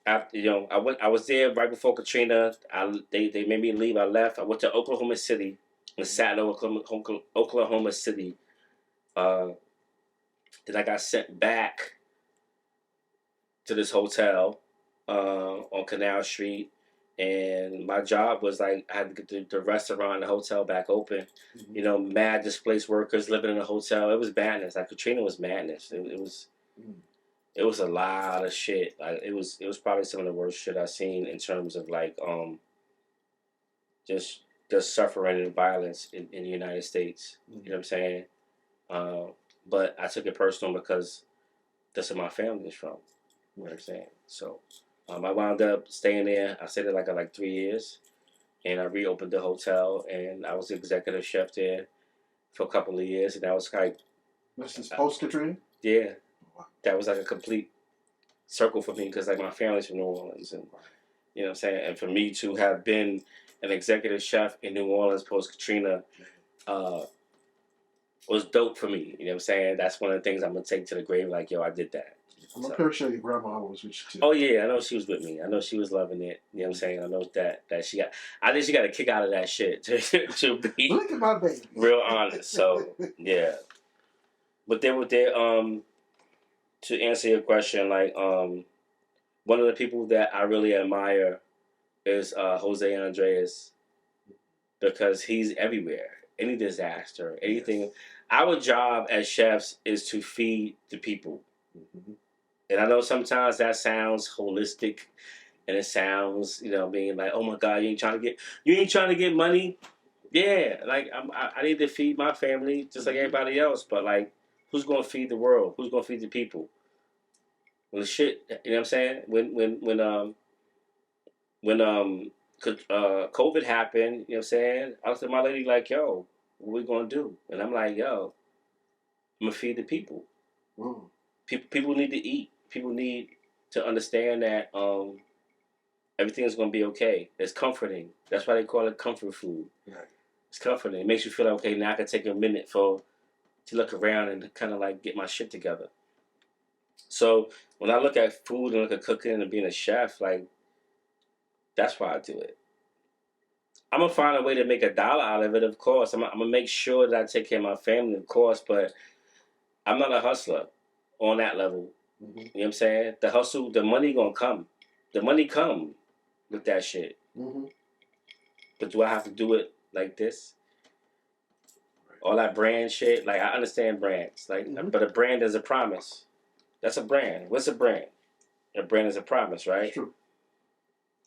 after I was there right before Katrina. They made me leave. I left. I went to Oklahoma City and sat in Oklahoma City. Then I got sent back to this hotel on Canal Street. And my job was like, I had to get the restaurant and the hotel back open. Mm-hmm. Mad displaced workers living in a hotel. It was madness. Like, Katrina was madness. It was a lot of shit. Like, it was probably some of the worst shit I've seen in terms of like just suffering and violence in the United States. Mm-hmm. You know what I'm saying? But I took it personal because that's where my family is from. You know what I'm saying? So. I wound up staying there. I stayed there like 3 years, and I reopened the hotel, and I was the executive chef there for a couple of years, and that was like. This is post Katrina? Yeah, that was like a complete circle for me because like my family's from New Orleans, and you know what I'm saying. And for me to have been an executive chef in New Orleans post Katrina, was dope for me. You know what I'm saying. That's one of the things I'm gonna take to the grave. Like, yo, I did that. I'm pretty sure your grandma was with you too. Oh yeah, I know she was with me. I know she was loving it. You know what I'm saying? I know that she got. I think she got a kick out of that shit. To be Look at my baby. real honest. So yeah, but to answer your question, like one of the people that I really admire is Jose Andres, because he's everywhere. Any disaster, anything. Yes. Our job as chefs is to feed the people. Mm-hmm. And I know sometimes that sounds holistic, and it sounds, being like, oh my God, you ain't trying to get money. Yeah, like I need to feed my family just like everybody else. But like, who's gonna feed the world? Who's gonna feed the people? When the shit, you know what I'm saying? When COVID happened, you know what I'm saying? I was to my lady like, yo, what we gonna do? And I'm like, yo, I'm gonna feed the people. Mm. People need to eat. People need to understand that everything's gonna be okay. It's comforting. That's why they call it comfort food. Right. It's comforting. It makes you feel like, okay, now I can take a minute to look around and kind of like get my shit together. So when I look at food and look at cooking and being a chef, like, that's why I do it. I'm gonna find a way to make $1 out of it, of course. I'm gonna make sure that I take care of my family, of course, but I'm not a hustler on that level. Mm-hmm. You know what I'm saying? The hustle, the money gonna come. The money come with that shit. Mm-hmm. But do I have to do it like this? All that brand shit, like, I understand brands, like, mm-hmm. But a brand is a promise. That's a brand. What's a brand? A brand is a promise, right? True.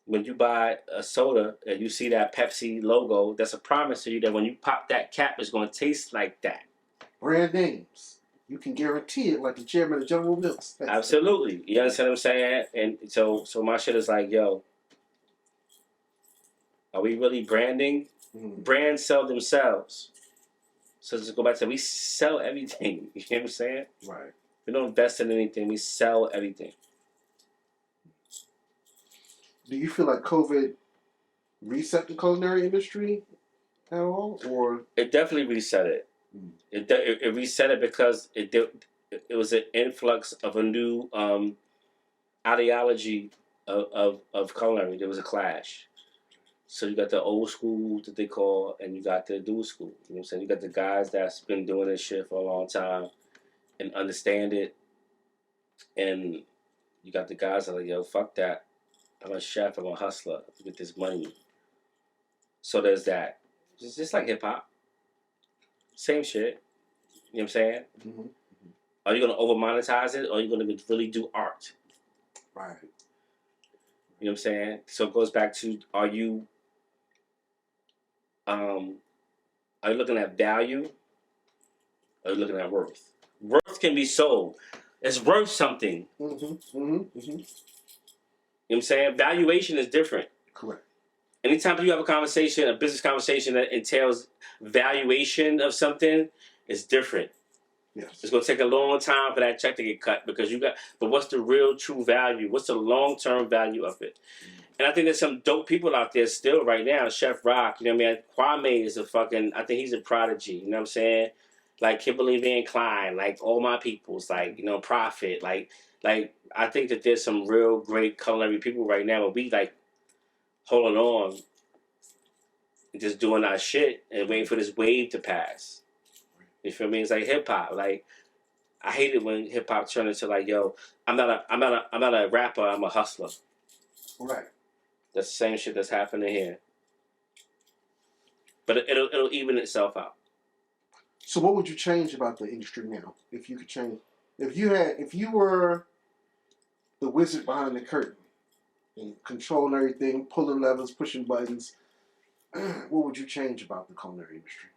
When you buy a soda and you see that Pepsi logo, that's a promise to you that when you pop that cap, it's going to taste like that. Brand names. You can guarantee it, like the chairman of General Mills. Absolutely. You understand what I'm saying? And so my shit is like, yo, are we really branding? Mm-hmm. Brands sell themselves. So let's go back to, we sell everything. You know what I'm saying? Right. We don't invest in anything. We sell everything. Do you feel like COVID reset the culinary industry at all, or it definitely reset it? Mm. It reset it because it was an influx of a new ideology of culinary. There was a clash. So you got the old school that they call, and you got the new school. You know what I'm saying? You got the guys that's been doing this shit for a long time and understand it, and you got the guys that are like, yo, fuck that. I'm a chef. I'm a hustler. Get this money. So there's that. It's just like hip hop. Same shit. You know what I'm saying? Mm-hmm. Mm-hmm. Are you going to over monetize it, or are you going to really do art? Right. You know what I'm saying? So it goes back to, are you looking at value? Or are you looking at worth? Worth can be sold. It's worth something. Mm-hmm. Mm-hmm. Mm-hmm. You know what I'm saying? Valuation is different. Correct. Anytime you have a conversation, a business conversation that entails valuation of something, it's different. Yes. It's going to take a long time for that check to get cut because but what's the real true value? What's the long-term value of it? Mm-hmm. And I think there's some dope people out there still right now. Chef Rock, you know what I mean? Kwame is I think he's a prodigy, you know what I'm saying? Like Kimberly Van Clyne, like all my peoples, like, Prophet, like I think that there's some real great culinary people right now, but we like holding on and just doing our shit and waiting for this wave to pass. You feel me? It's like hip hop. Like, I hate it when hip hop turned into like, yo, I'm not a rapper, I'm a hustler. Right. That's the same shit that's happening here. But it'll even itself out. So what would you change about the industry now? If you could change, if you were the wizard behind the curtain and controlling everything, pulling levers, pushing buttons, what would you change about the culinary industry?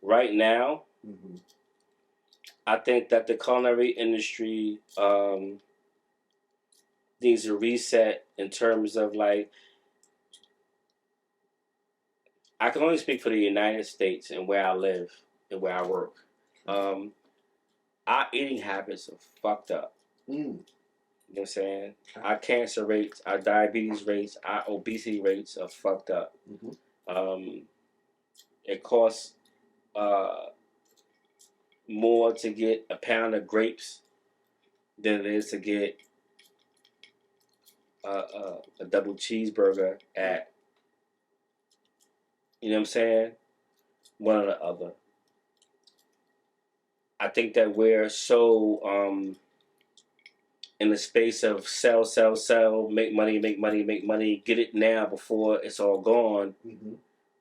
Right now, mm-hmm. I think that the culinary industry needs a reset in terms of like, I can only speak for the United States and where I live and where I work. Our eating habits are fucked up. Mm. You know what I'm saying? Our cancer rates, our diabetes rates, our obesity rates are fucked up. Mm-hmm. It costs more to get a pound of grapes than it is to get a double cheeseburger at, you know what I'm saying, one or the other. I think that we're so in the space of sell, sell, sell, make money, make money, make money, get it now before it's all gone,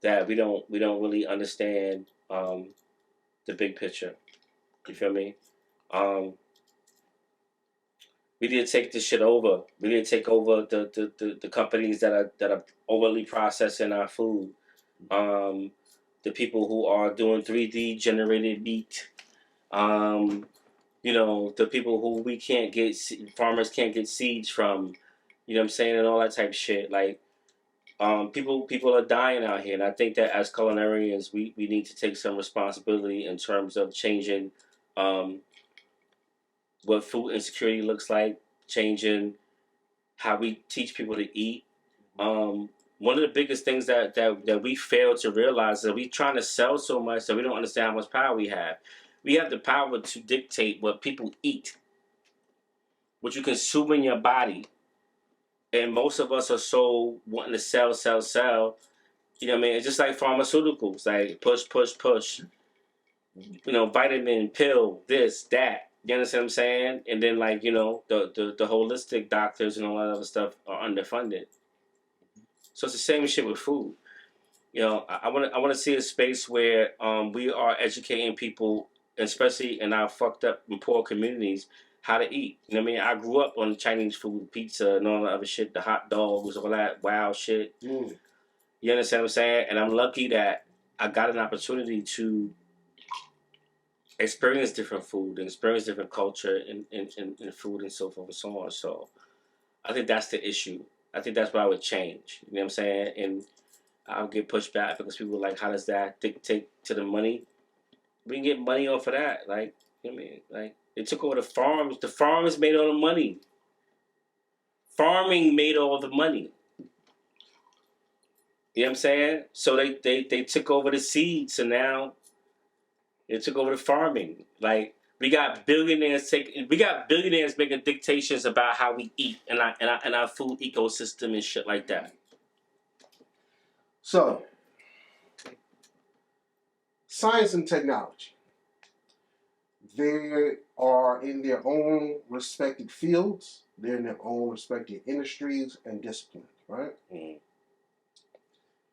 that we don't really understand the big picture. You feel me? We need to take this shit over. We need to take over the companies that are overly processing our food. The people who are doing 3D generated meat. You know, the people who we can't get, farmers can't get seeds from. You know what I'm saying, and all that type of shit. Like, people are dying out here, and I think that as culinarians, we need to take some responsibility in terms of changing what food insecurity looks like, changing how we teach people to eat. One of the biggest things that we fail to realize is that we trying to sell so much that we don't understand how much power we have. We have the power to dictate what people eat, what you consume in your body. And most of us are so wanting to sell, sell, sell. You know what I mean? It's just like pharmaceuticals, like push, push, push. You know, vitamin, pill, this, that. You understand what I'm saying? And then, like, you know, the holistic doctors and all that other stuff are underfunded. So it's the same shit with food. You know, I want to see a space where we are educating people, especially in our fucked up and poor communities, how to eat. You know what I mean? I grew up on Chinese food, pizza, and all that other shit, the hot dogs, all that wild shit. You understand what I'm saying? And I'm lucky that I got an opportunity to experience different food and experience different culture in food and so forth and so on. So I think that's the issue. I think that's what I would change. You know what I'm saying? And I'll get pushed back because people are like, how does that dictate to the money? We can get money off of that. Like, you know what I mean? Like, they took over the farms. The farms made all the money. Farming made all the money. You know what I'm saying? So they took over the seeds, and now they took over the farming. Like, we got billionaires making dictations about how we eat and our food ecosystem and shit like that. So, science and technology. They are in their own respected fields. They're in their own respected industries and disciplines, right?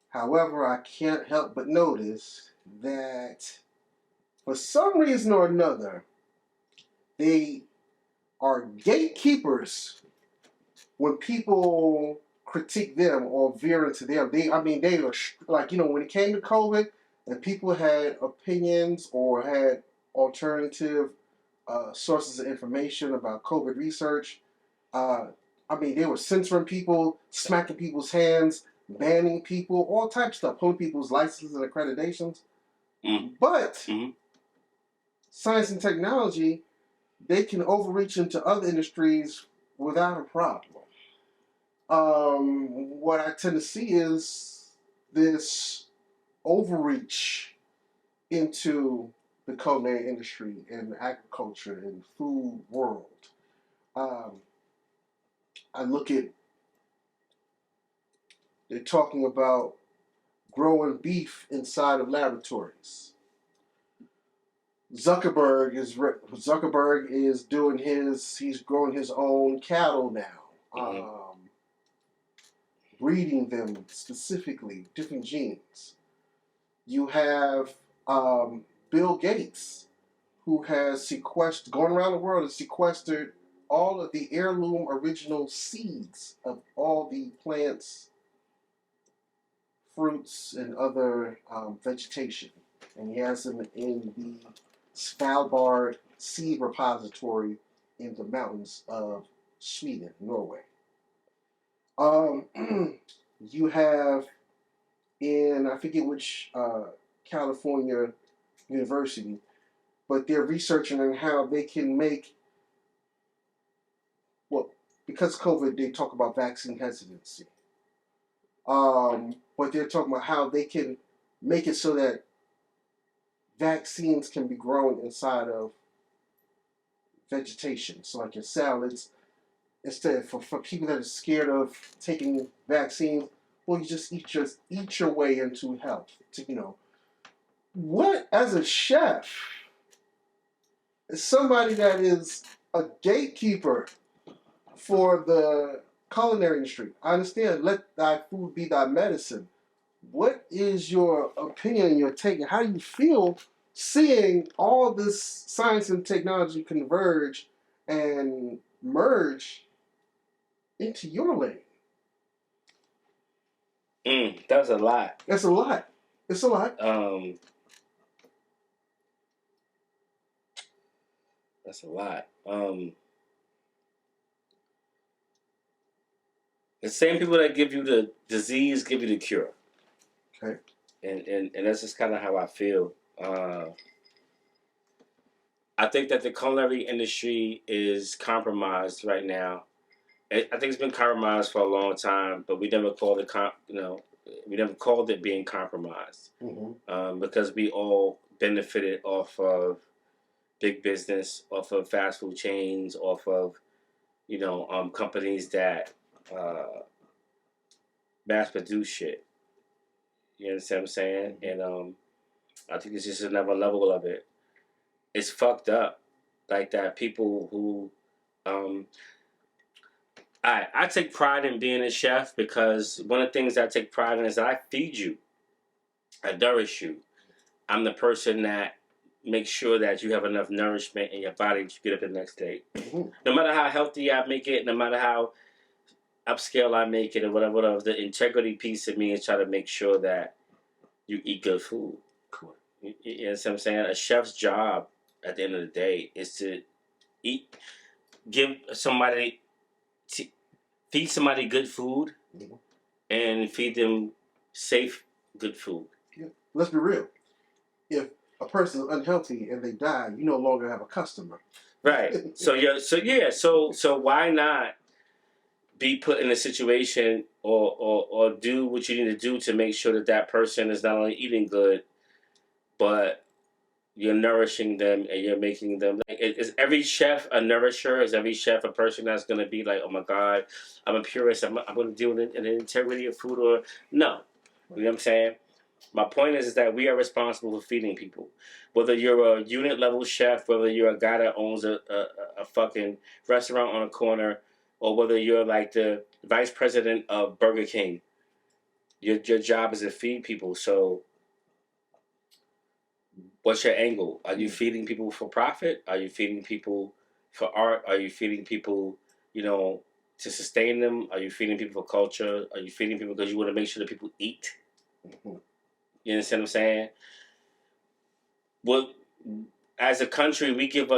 However, I can't help but notice that for some reason or another, they are gatekeepers when people critique them or veer into them. They are like, you know, when it came to COVID and people had opinions or had alternative sources of information about COVID research, they were censoring people, smacking people's hands, banning people, all types of stuff, pulling people's licenses and accreditations. But science and technology, they can overreach into other industries without a problem. What I tend to see is this overreach into the culinary industry and agriculture and food world. I look at, they're talking about growing beef inside of laboratories. Zuckerberg is doing he's growing his own cattle now, breeding them specifically, different genes. You have Bill Gates, who has going around the world and sequestered all of the heirloom original seeds of all the plants, fruits, and other vegetation. And he has them in the Svalbard seed repository in the mountains of Sweden, Norway. You have in, I forget which California university, but they're researching on how they can make, well, because COVID, they talk about vaccine hesitancy. But they're talking about how they can make it so that vaccines can be grown inside of vegetation. So like your salads, instead for people that are scared of taking vaccines, well, you just eat your way into health. What as a chef, as somebody that is a gatekeeper for the culinary industry, I understand. Let thy food be thy medicine. What is your opinion and your take, and how do you feel seeing all this science and technology converge and merge into your lane? That's a lot. That's a lot. It's a lot. That's a lot. The same people that give you the disease give you the cure. Okay. And that's just kind of how I feel. I think that the culinary industry is compromised right now. I think it's been compromised for a long time, but we never called it we never called it being compromised, because we all benefited off of big business, off of fast food chains, off of companies that mass produce shit. You understand what I'm saying? And I think it's just another level of it. It's fucked up, like that. People who I take pride in being a chef, because one of the things I take pride in is that I feed you, I nourish you. I'm the person that makes sure that you have enough nourishment in your body to get up the next day. No matter how healthy I make it, no matter how upscale I make it, or whatever, the integrity piece of me is try to make sure that you eat good food. Cool. You know what I'm saying? A chef's job at the end of the day is to feed somebody good food, and feed them safe, good food. Yeah. Let's be real. If a person is unhealthy and they die, you no longer have a customer. Right. So why not be put in a situation or do what you need to do to make sure that person is not only eating good, but you're nourishing them and you're making them. Is every chef a nourisher? Is every chef a person that's going to be like, oh my God, I'm a purist, I'm going to deal with an integrity of food? Or no. You know what I'm saying? My point is that we are responsible for feeding people. Whether you're a unit level chef, whether you're a guy that owns a fucking restaurant on a corner, or whether you're like the vice president of Burger King, your job is to feed people. So what's your angle? Are you feeding people for profit? Are you feeding people for art? Are you feeding people, to sustain them? Are you feeding people for culture? Are you feeding people because you want to make sure that people eat? You understand what I'm saying? Well, as a country, we give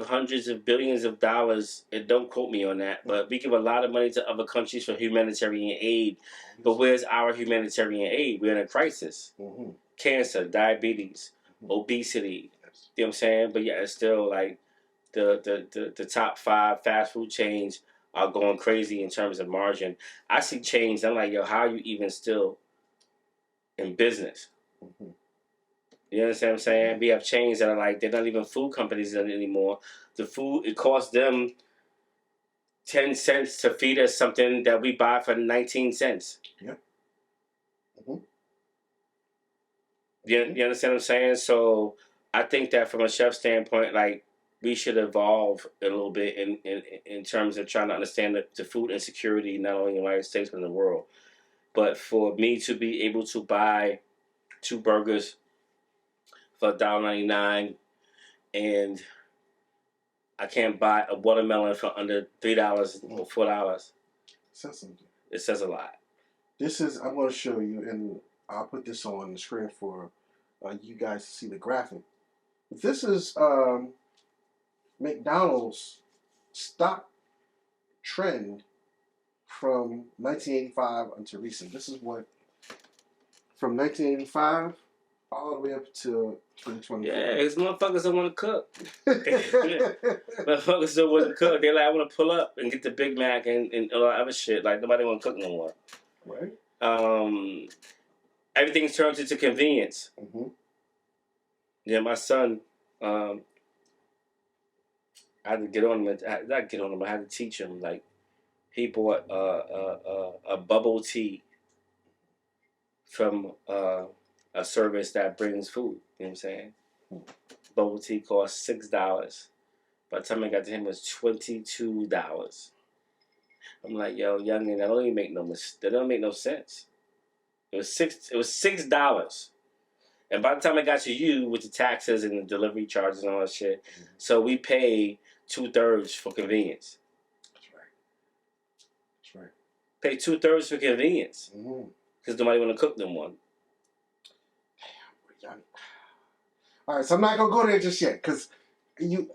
hundreds of billions of dollars, and don't quote me on that, but we give a lot of money to other countries for humanitarian aid. But where's our humanitarian aid? We're in a crisis. Cancer, diabetes, obesity. You know what I'm saying? But yeah, it's still like the top 5 fast food chains are going crazy in terms of margin. I see chains, I'm like, yo, how are you even still in business? You understand what I'm saying? We have chains that are like, they're not even food companies anymore. The food, it costs them 10 cents to feed us something that we buy for 19 cents. Yeah. You understand what I'm saying? So I think that from a chef standpoint, like, we should evolve a little bit in terms of trying to understand the food insecurity, not only in the United States, but in the world. But for me to be able to buy 2 burgers for $1.99, and I can't buy a watermelon for under $3 or $4. It says a lot. I'm going to show you, and I'll put this on the screen for you guys to see the graphic. This is McDonald's stock trend from 1985 until recent. This is what, from 1985 all the way up to 2024. Yeah, it's motherfuckers that want to cook. Motherfuckers that want to cook. They're like, I want to pull up and get the Big Mac and all that other shit. Like, nobody want to cook no more. Right. Everything's turned into convenience. Yeah, my son. I had to get on him. Not get on him. I had to teach him. Like he bought a bubble tea from a service that brings food. You know what I'm saying? Bubble tea cost $6. By the time I got to him, it was $22. I'm like, yo, youngin, that don't even make that don't make no sense. It was $6. And by the time I got to you with the taxes and the delivery charges and all that shit, so we pay 2/3 for convenience. That's right. That's right. Pay 2/3 for convenience because nobody want to cook them one. Damn, all right, so I'm not gonna go there just yet because you.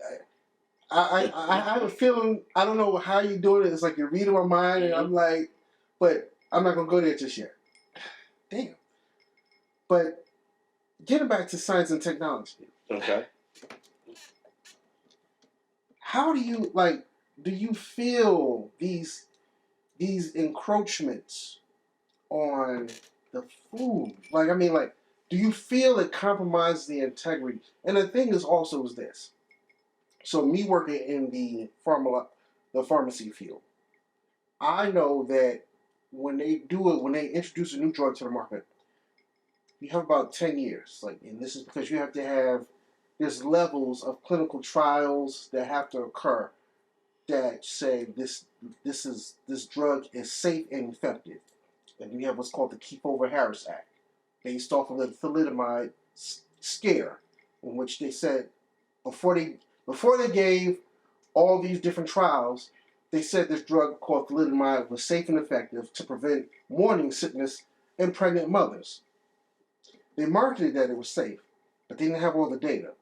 I have a feeling, I don't know how you're doing it. It's like you're reading my mind, and I'm like, but I'm not going to go there just yet. Damn. But getting back to science and technology. Okay. How do you feel these encroachments on the food? Do you feel it compromises the integrity? And the thing is also is this. So me working in the pharmacy field, I know that when they introduce a new drug to the market, you have about 10 years. And this is because you have to have there's levels of clinical trials that have to occur that say this drug is safe and effective. And you have what's called the Keefe-Harris Act, based off of the thalidomide scare, in which they said before they gave all these different trials, they said this drug called thalidomide was safe and effective to prevent morning sickness in pregnant mothers. They marketed that it was safe, but they didn't have all the data.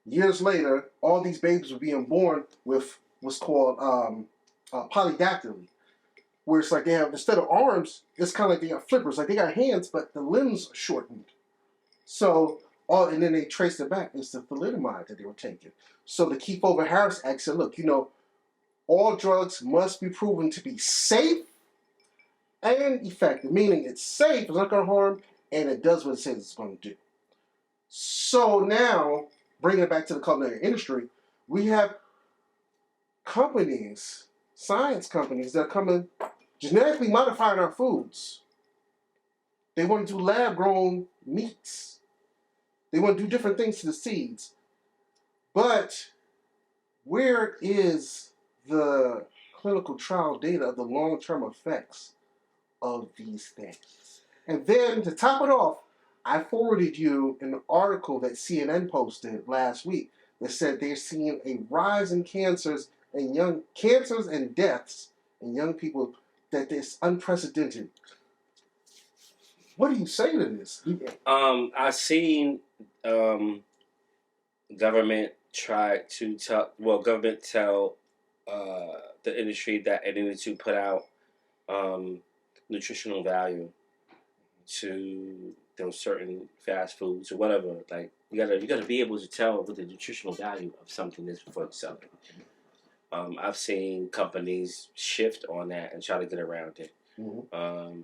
Years later, all these babies were being born with what's called polydactyly, where it's like they have, instead of arms, it's kind of like they got flippers, like they got hands, but the limbs are shortened. So, and then they traced it back. It's the thalidomide that they were taking. So the Keefe-Harris Act said, look, all drugs must be proven to be safe and effective, meaning it's safe, it's not going to harm, and it does what it says it's going to do. So now, bringing it back to the culinary industry, we have companies, science companies, that are coming genetically modifying our foods. They want to do lab-grown meats. They want to do different things to the seeds. But where is the clinical trial data of the long-term effects of these things? And then to top it off, I forwarded you an article that CNN posted last week that said they're seeing a rise in cancers and deaths in young people that is unprecedented. What do you say to this? I've seen government tell the industry that it needed to put out nutritional value to those certain fast foods or whatever. Like you gotta be able to tell what the nutritional value of something is before it's selling. I've seen companies shift on that and try to get around it. Mm-hmm.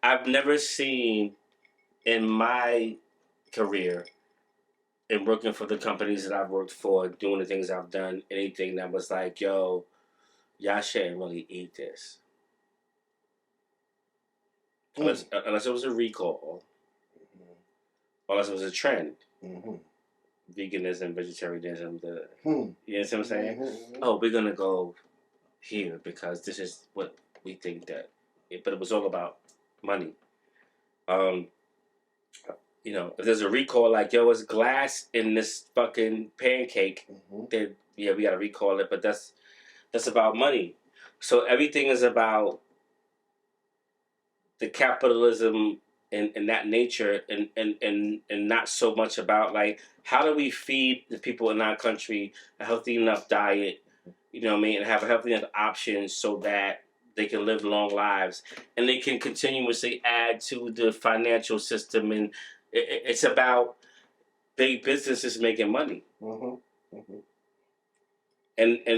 I've never seen in my career in working for the companies that I've worked for, doing the things I've done, anything that was like, yo, y'all shouldn't really eat this. Unless it was a recall, unless it was a trend. Mm-hmm. Veganism, vegetarianism, you know what I'm saying? Mm-hmm. Oh, we're going to go here because this is what we think but it was all about money. If there's a recall, like, yo, it's glass in this fucking pancake, then, yeah, we got to recall it, but that's about money. So everything is about the capitalism and that nature and not so much about, like, how do we feed the people in our country a healthy enough diet, and have a healthy enough option so that they can live long lives and they can continuously add to the financial system. And it's about big businesses making money. Mm-hmm. Mm-hmm.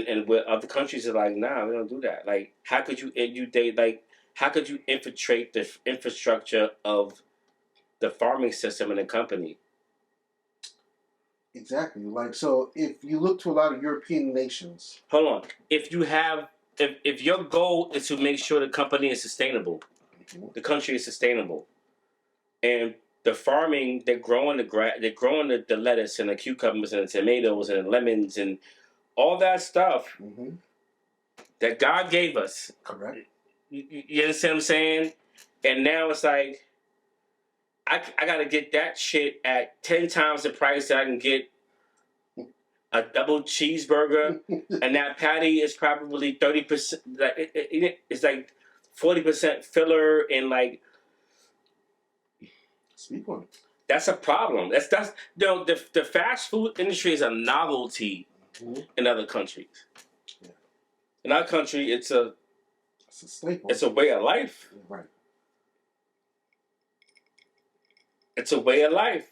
And where other countries are like, nah, we don't do that. Like, how could you how could you infiltrate the infrastructure of the farming system in a company? Exactly. Like, so if you look to a lot of European nations. Hold on. If your goal is to make sure the company is sustainable, the country is sustainable, and the farming, they're growing the lettuce and the cucumbers and the tomatoes and the lemons and all that stuff that God gave us. Correct. You understand what I'm saying? And now it's like, I got to get that shit at 10 times the price that I can get a double cheeseburger, and that patty is probably 30%. It's like 40% filler, and like, speak on it. That's a problem. The fast food industry is a novelty in other countries. Yeah. In our country, it's a staple. It's a way of life. Right. It's a way of life.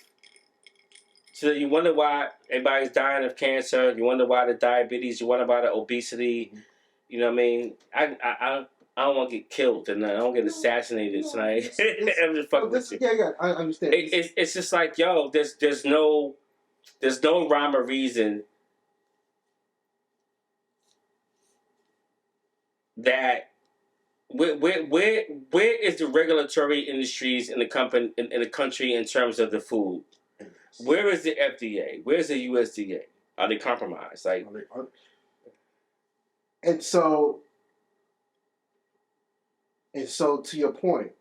So you wonder why everybody's dying of cancer. You wonder why the diabetes. You wonder why the obesity. You know what I mean? I don't want to get killed and I don't get assassinated tonight. I'm just fucking with you. Yeah, I understand. It's just like, yo, there's no rhyme or reason that where is the regulatory industries in the company in the country in terms of the food? Where is the FDA? Where's the USDA? Are they compromised? Like, and so to your point,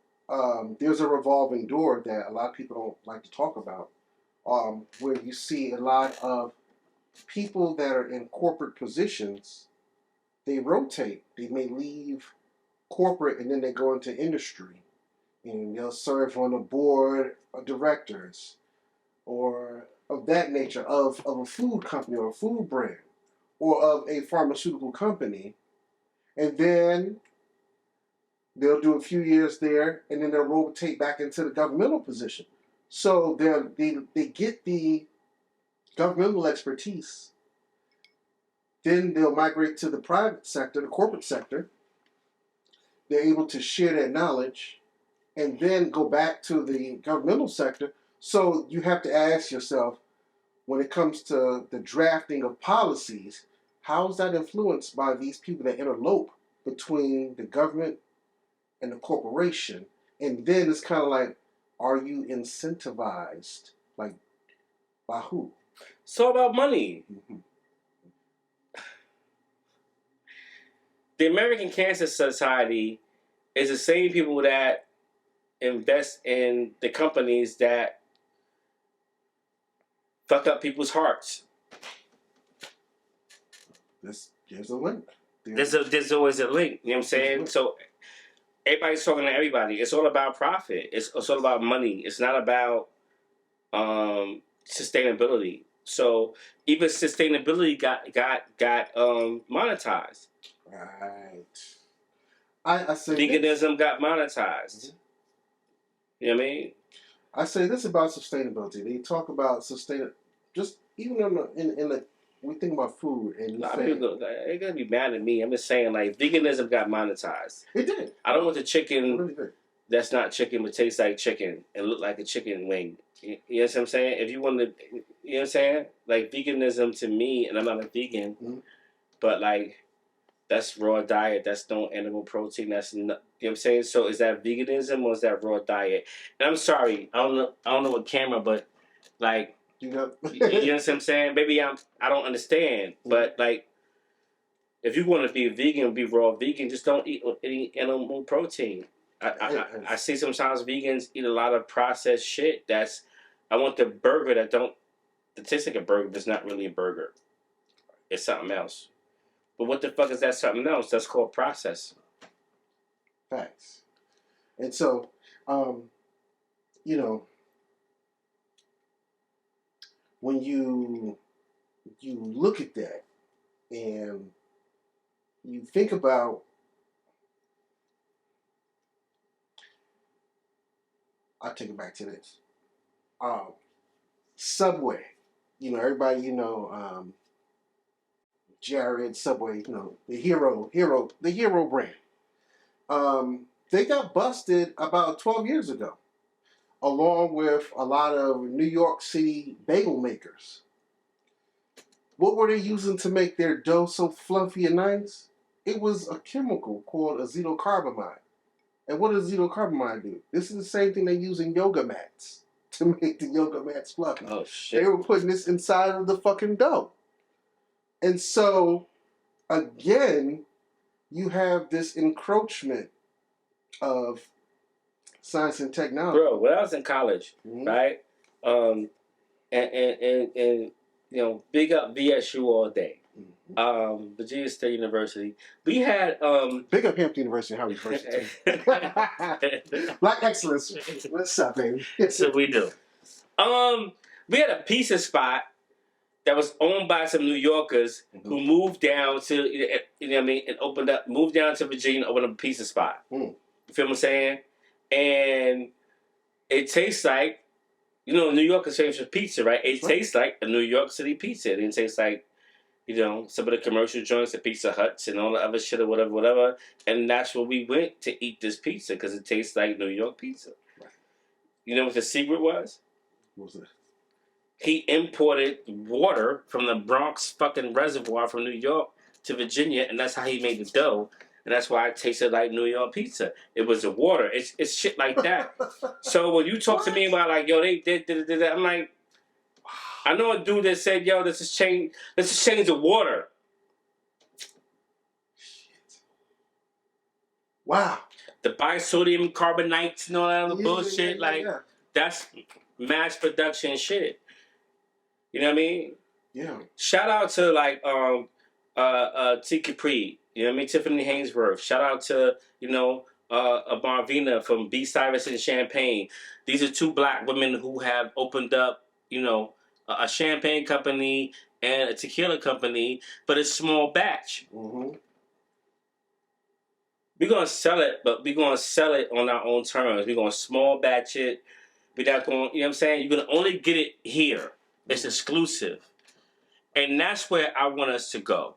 there's a revolving door that a lot of people don't like to talk about, where you see a lot of people that are in corporate positions. They rotate. They may leave corporate and then they go into industry, and they'll serve on a board of directors or of that nature of a food company or a food brand or of a pharmaceutical company, and then they'll do a few years there and then they'll rotate back into the governmental position. So they get the governmental expertise, then they'll migrate to the private sector, the corporate sector. They're able to share that knowledge and then go back to the governmental sector. So you have to ask yourself, when it comes to the drafting of policies, how is that influenced by these people that interlope between the government and the corporation? And then it's kind of like, are you incentivized? Like, by who? It's all about money. Mm-hmm. The American Cancer Society is the same people that invest in the companies that fuck up people's hearts. There's a link. There's always a link. You know what I'm saying? So everybody's talking to everybody. It's all about profit. It's all about money. It's not about sustainability. So even sustainability got monetized. Right. I say veganism got monetized. Mm-hmm. You know what I mean? I say this about sustainability. They talk about just even in the we think about food and a lot of people they're gonna be mad at me. I'm just saying, like, veganism got monetized. It did. I don't want the chicken that's not chicken but tastes like chicken and look like a chicken wing. You know what I'm saying? If you want to, you know what I'm saying? Like, veganism to me, and I'm not a vegan, but like, that's raw diet. That's no animal protein. That's not, you know what I'm saying? So is that veganism or is that raw diet? And I'm sorry, I don't know what camera, but like, you know what I'm saying? Maybe I don't understand, but like, if you want to be vegan, be raw vegan, just don't eat any animal protein. I see sometimes vegans eat a lot of processed shit. I want the burger that tastes like a burger, but it's not really a burger. It's something else. But what the fuck is that something else? That's called process. Facts. And so, you know, when you look at that and you think about I'll take it back to this. Subway. You know, everybody, Jared, Subway, the hero brand. They got busted about 12 years ago, along with a lot of New York City bagel makers. What were they using to make their dough so fluffy and nice? It was a chemical called acetylcarbamide. And what does acetylcarbamide do? This is the same thing they use in yoga mats to make the yoga mats fluffy. Oh shit! They were putting this inside of the fucking dough. And so, again, you have this encroachment of science and technology. Bro, when I was in college, right? And you know, big up VSU all day. Virginia State University. We had big up Hampton University, Howard University. Black excellence. What's up, baby? So we do. We had a pizza spot that was owned by some New Yorkers who moved down to, you know what I mean, and moved down to Virginia and opened up a pizza spot. You feel what I'm saying? And it tastes like, you know, New York is famous for pizza, right? It tastes like a New York City pizza. It didn't taste like, you know, some of the commercial joints, the Pizza Huts and all the other shit or whatever. And that's where we went to eat this pizza because it tastes like New York pizza. Right. You know what the secret was? What was it? He imported water from the Bronx fucking reservoir from New York to Virginia, and that's how he made the dough. And that's why it tasted like New York pizza. It was the water. It's shit like that. So when you talk to me about like, yo, they did, I'm like, I know a dude that said, yo, let's just change the water. Shit. Wow. The bisodium carbonates and all that other bullshit, that's mass production shit. You know what I mean? Yeah. Shout out to like T. Capri. You know what I mean? Tiffany Hainsworth. Shout out to, you know, Marvina from B. Cyrus and Champagne. These are two black women who have opened up, you know, a champagne company and a tequila company, but it's small batch. We're going to sell it, but we're going to sell it on our own terms. We're going to small batch it. We're not going, you know what I'm saying? You're going to only get it here. It's exclusive. And that's where I want us to go.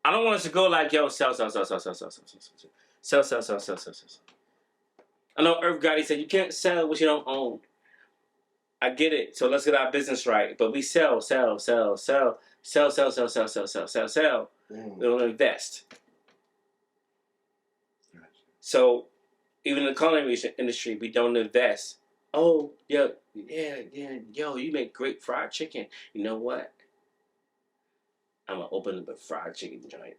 I don't want us to go like, yo, sell. I know Earth Gotti said, you can't sell what you don't own. I get it. So let's get our business right. But we sell. We don't invest. So even in the culinary industry, we don't invest. Oh, yeah, yo, you make great fried chicken. You know what? I'm going to open up a fried chicken joint.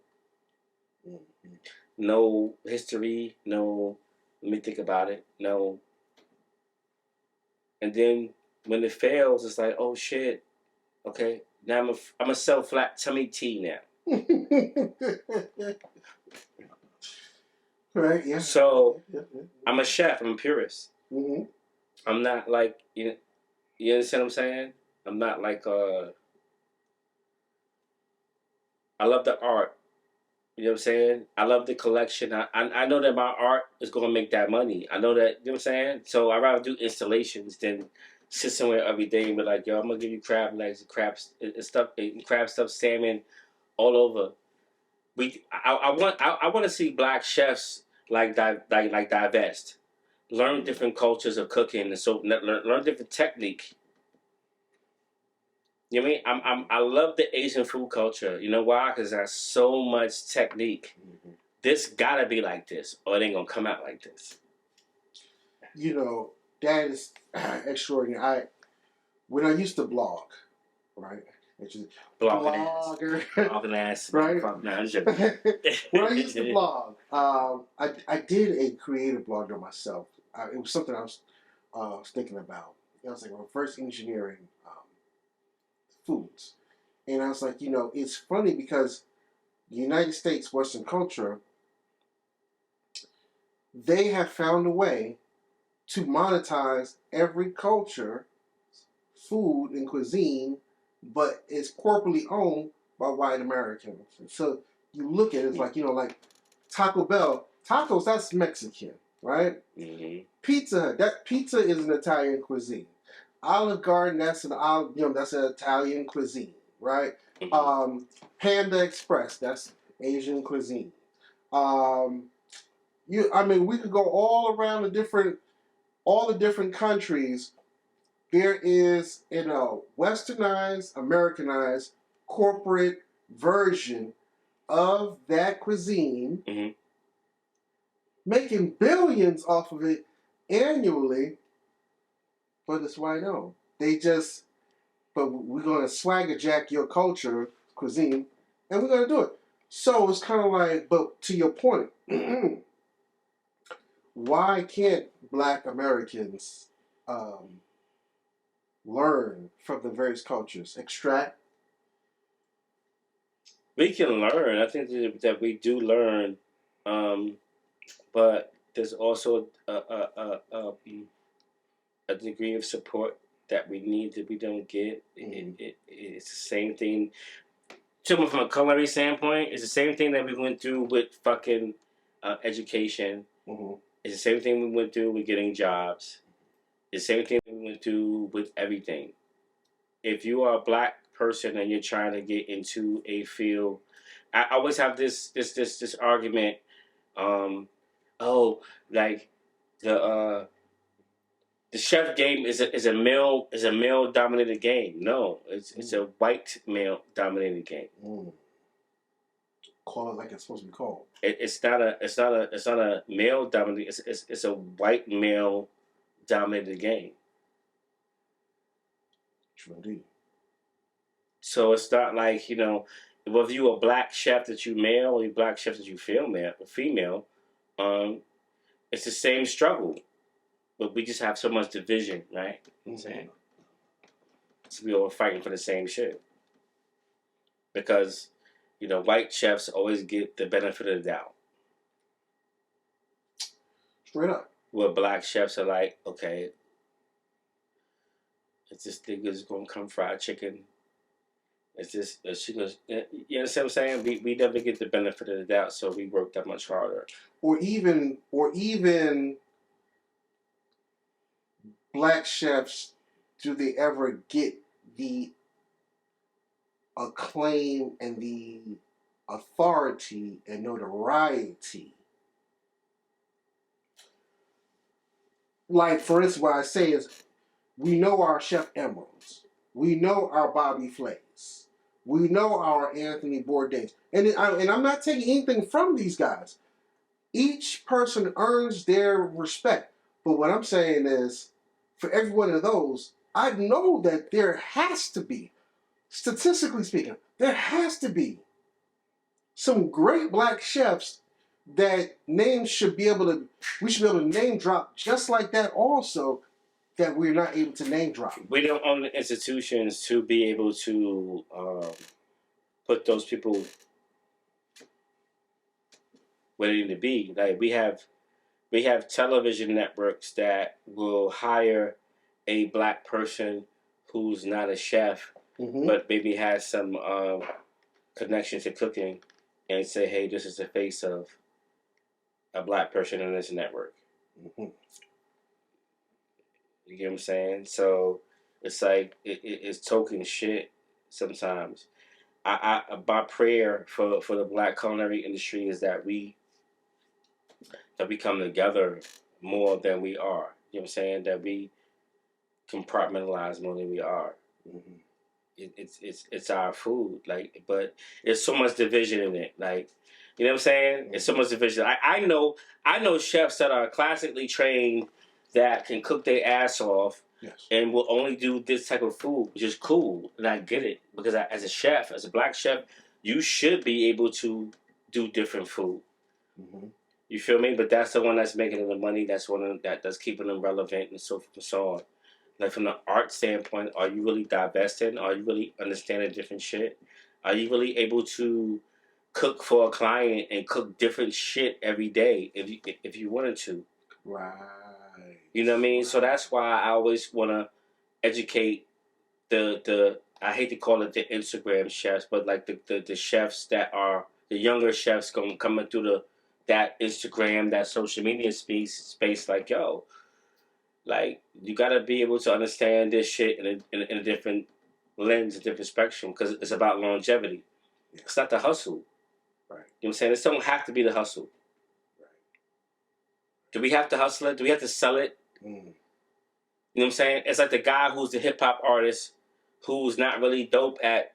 No history, no, let me think about it, no. And then when it fails, it's like, oh shit, okay, now I'm going to sell flat tummy tea now. Right, yeah. So, I'm a chef, I'm a purist. I'm not like, you understand what I'm saying? I'm not like, I love the art. You know what I'm saying? I love the collection. I know that my art is going to make that money. I know that, you know what I'm saying? So I'd rather do installations than sit somewhere every day and be like, yo, I'm going to give you crab legs and crab stuffed salmon all over. I want to see black chefs like divest. Learn different cultures of cooking and so learn different technique. You know what I mean? I love the Asian food culture. You know why? Because there's so much technique. This gotta be like this, or it ain't gonna come out like this. You know, that is extraordinary. When I used to blog, right? Blogger. Right? When I used to blog, I did a creative blog on myself. It was something I was thinking about. I was like, reverse engineering foods. And I was like, you know, it's funny because the United States Western culture, they have found a way to monetize every culture, food and cuisine, but it's corporately owned by white Americans. And so you look at it, it's like, you know, like Taco Bell, tacos, that's Mexican, right? Pizza Hut, that pizza is an Italian cuisine. Olive Garden, that's an Italian cuisine, right? Panda Express, that's Asian cuisine. we could go all around all the different countries. There is, westernized, Americanized, corporate version of that cuisine, making billions off of it annually, but it's white owned. But we're going to swagger jack your culture, cuisine, and we're going to do it. So it's kind of like, but to your point, why can't Black Americans learn from the various cultures, extract? We can learn. I think that we do learn, but there's also a degree of support that we need that we don't get. It's the same thing. From a culinary standpoint, it's the same thing that we went through with fucking education. It's the same thing we went through with getting jobs. It's the same thing we went through with everything. If you are a Black person and you're trying to get into a field, I always have this argument. Like the chef game is a male dominated game. No, it's a white male dominated game. Call it like it's supposed to be called. It's not a male dominated. It's a white male dominated game. True indeed. So it's not like, whether you a Black chef that you male or a Black chef that you female, it's the same struggle, but we just have so much division, right? You know what I'm saying? So we all fighting for the same shit. Because, white chefs always get the benefit of the doubt. Straight up. Where Black chefs are like, okay, is this nigga's gonna come fried chicken? Is she gonna, you understand what I'm saying? We never get the benefit of the doubt, so we work that much harder. Or even Black chefs, do they ever get the acclaim and the authority and notoriety? Like, for instance, what I say is, we know our Chef Emeralds. We know our Bobby Flays. We know our Anthony Bourdains. And I'm not taking anything from these guys. Each person earns their respect. But what I'm saying is, for every one of those, I know that there has to be, statistically speaking, there has to be some great Black chefs that we should be able to name drop just like that also, that we're not able to name drop. We don't own the institutions to be able to put those people where they need to be. Like we have television networks that will hire a Black person who's not a chef, but maybe has some connection to cooking, and say, hey, this is the face of a Black person in this network. You get what I'm saying? So it's like it's token shit sometimes. My prayer for the Black culinary industry is that we come together more than we are. You know what I'm saying? That we compartmentalize more than we are. It's our food, like, but there's so much division in it. Like, you know what I'm saying? It's so much division. I know chefs that are classically trained that can cook their ass off, and will only do this type of food, which is cool, and I get it, because as a chef, as a Black chef, you should be able to do different food. You feel me? But that's the one that's making them the money. That's one that's keeping them relevant, and so forth and so on. Like, from the art standpoint, are you really divesting? Are you really understanding different shit? Are you really able to cook for a client and cook different shit every day if you wanted to? Right. You know what I mean? So that's why I always want to educate the I hate to call it the Instagram chefs, but like the chefs that are the younger chefs coming through that Instagram, that social media space. Like, yo, like, you gotta be able to understand this shit in a different lens, a different spectrum, because it's about longevity. It's not the hustle. Right. You know what I'm saying? This don't have to be the hustle. Right. Do we have to hustle it? Do we have to sell it? Mm. You know what I'm saying? It's like the guy who's the hip hop artist who's not really dope at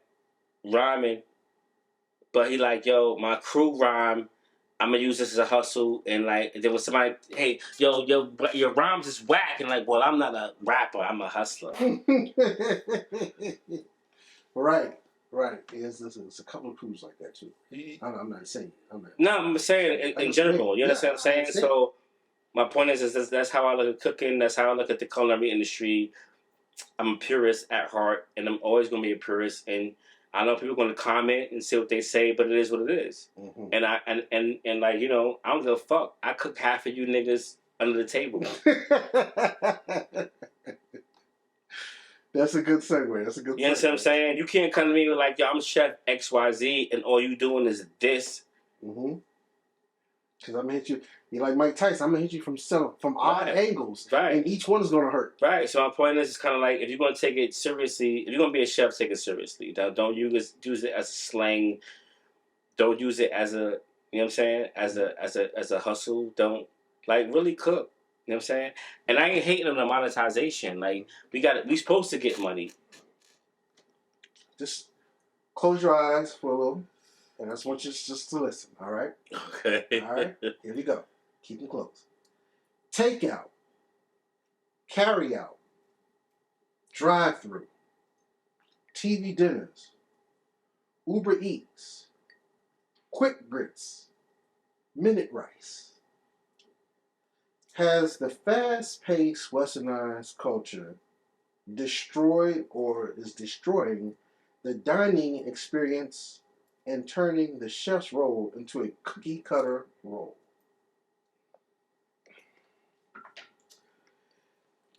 rhyming, but he like, yo, my crew rhyme. I'm gonna use this as a hustle, and like there was somebody, hey, yo, your rhymes is whack, and like, well, I'm not a rapper, I'm a hustler. Right. Yes, there's a couple of crews like that too. I'm not saying. No, I'm saying in general. You understand what I'm saying? So my point is that's how I look at cooking. That's how I look at the culinary industry. I'm a purist at heart, and I'm always gonna be a purist. And I know people are gonna comment and say what they say, but it is what it is. Mm-hmm. And I like, you know, I don't give a fuck. I cook half of you niggas under the table. That's a good segue. That's a good. You understand what I'm saying? You can't come to me with like, yo, I'm Chef XYZ, and all you doing is this. Mm-hmm. Because I'm gonna hit you. You're like Mike Tyson. I'm gonna hit you from odd angles, right? And each one is gonna hurt, right? So my point is, it's kind of like if you're gonna take it seriously, if you're gonna be a chef, take it seriously. Don't use it as slang. Don't use it as a, you know what I'm saying, as a hustle. Don't like really cook. You know what I'm saying? And I ain't hating on the monetization. Like we supposed to get money. Just close your eyes for a little, and I just want you just to listen. All right. Okay. All right. Here we go. Keep them closed. Takeout, carry out, drive-through, TV dinners, Uber Eats, quick grits, minute rice. Has the fast-paced westernized culture destroyed or is destroying the dining experience and turning the chef's role into a cookie-cutter role?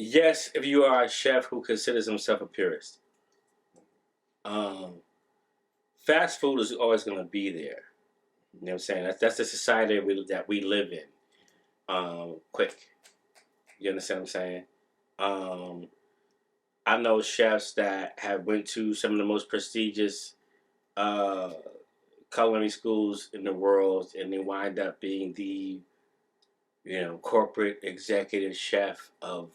Yes, if you are a chef who considers himself a purist. Fast food is always going to be there. You know what I'm saying? That's the society that we live in. Quick. You understand what I'm saying? I know chefs that have went to some of the most prestigious culinary schools in the world, and they wind up being the, you know, corporate executive chef of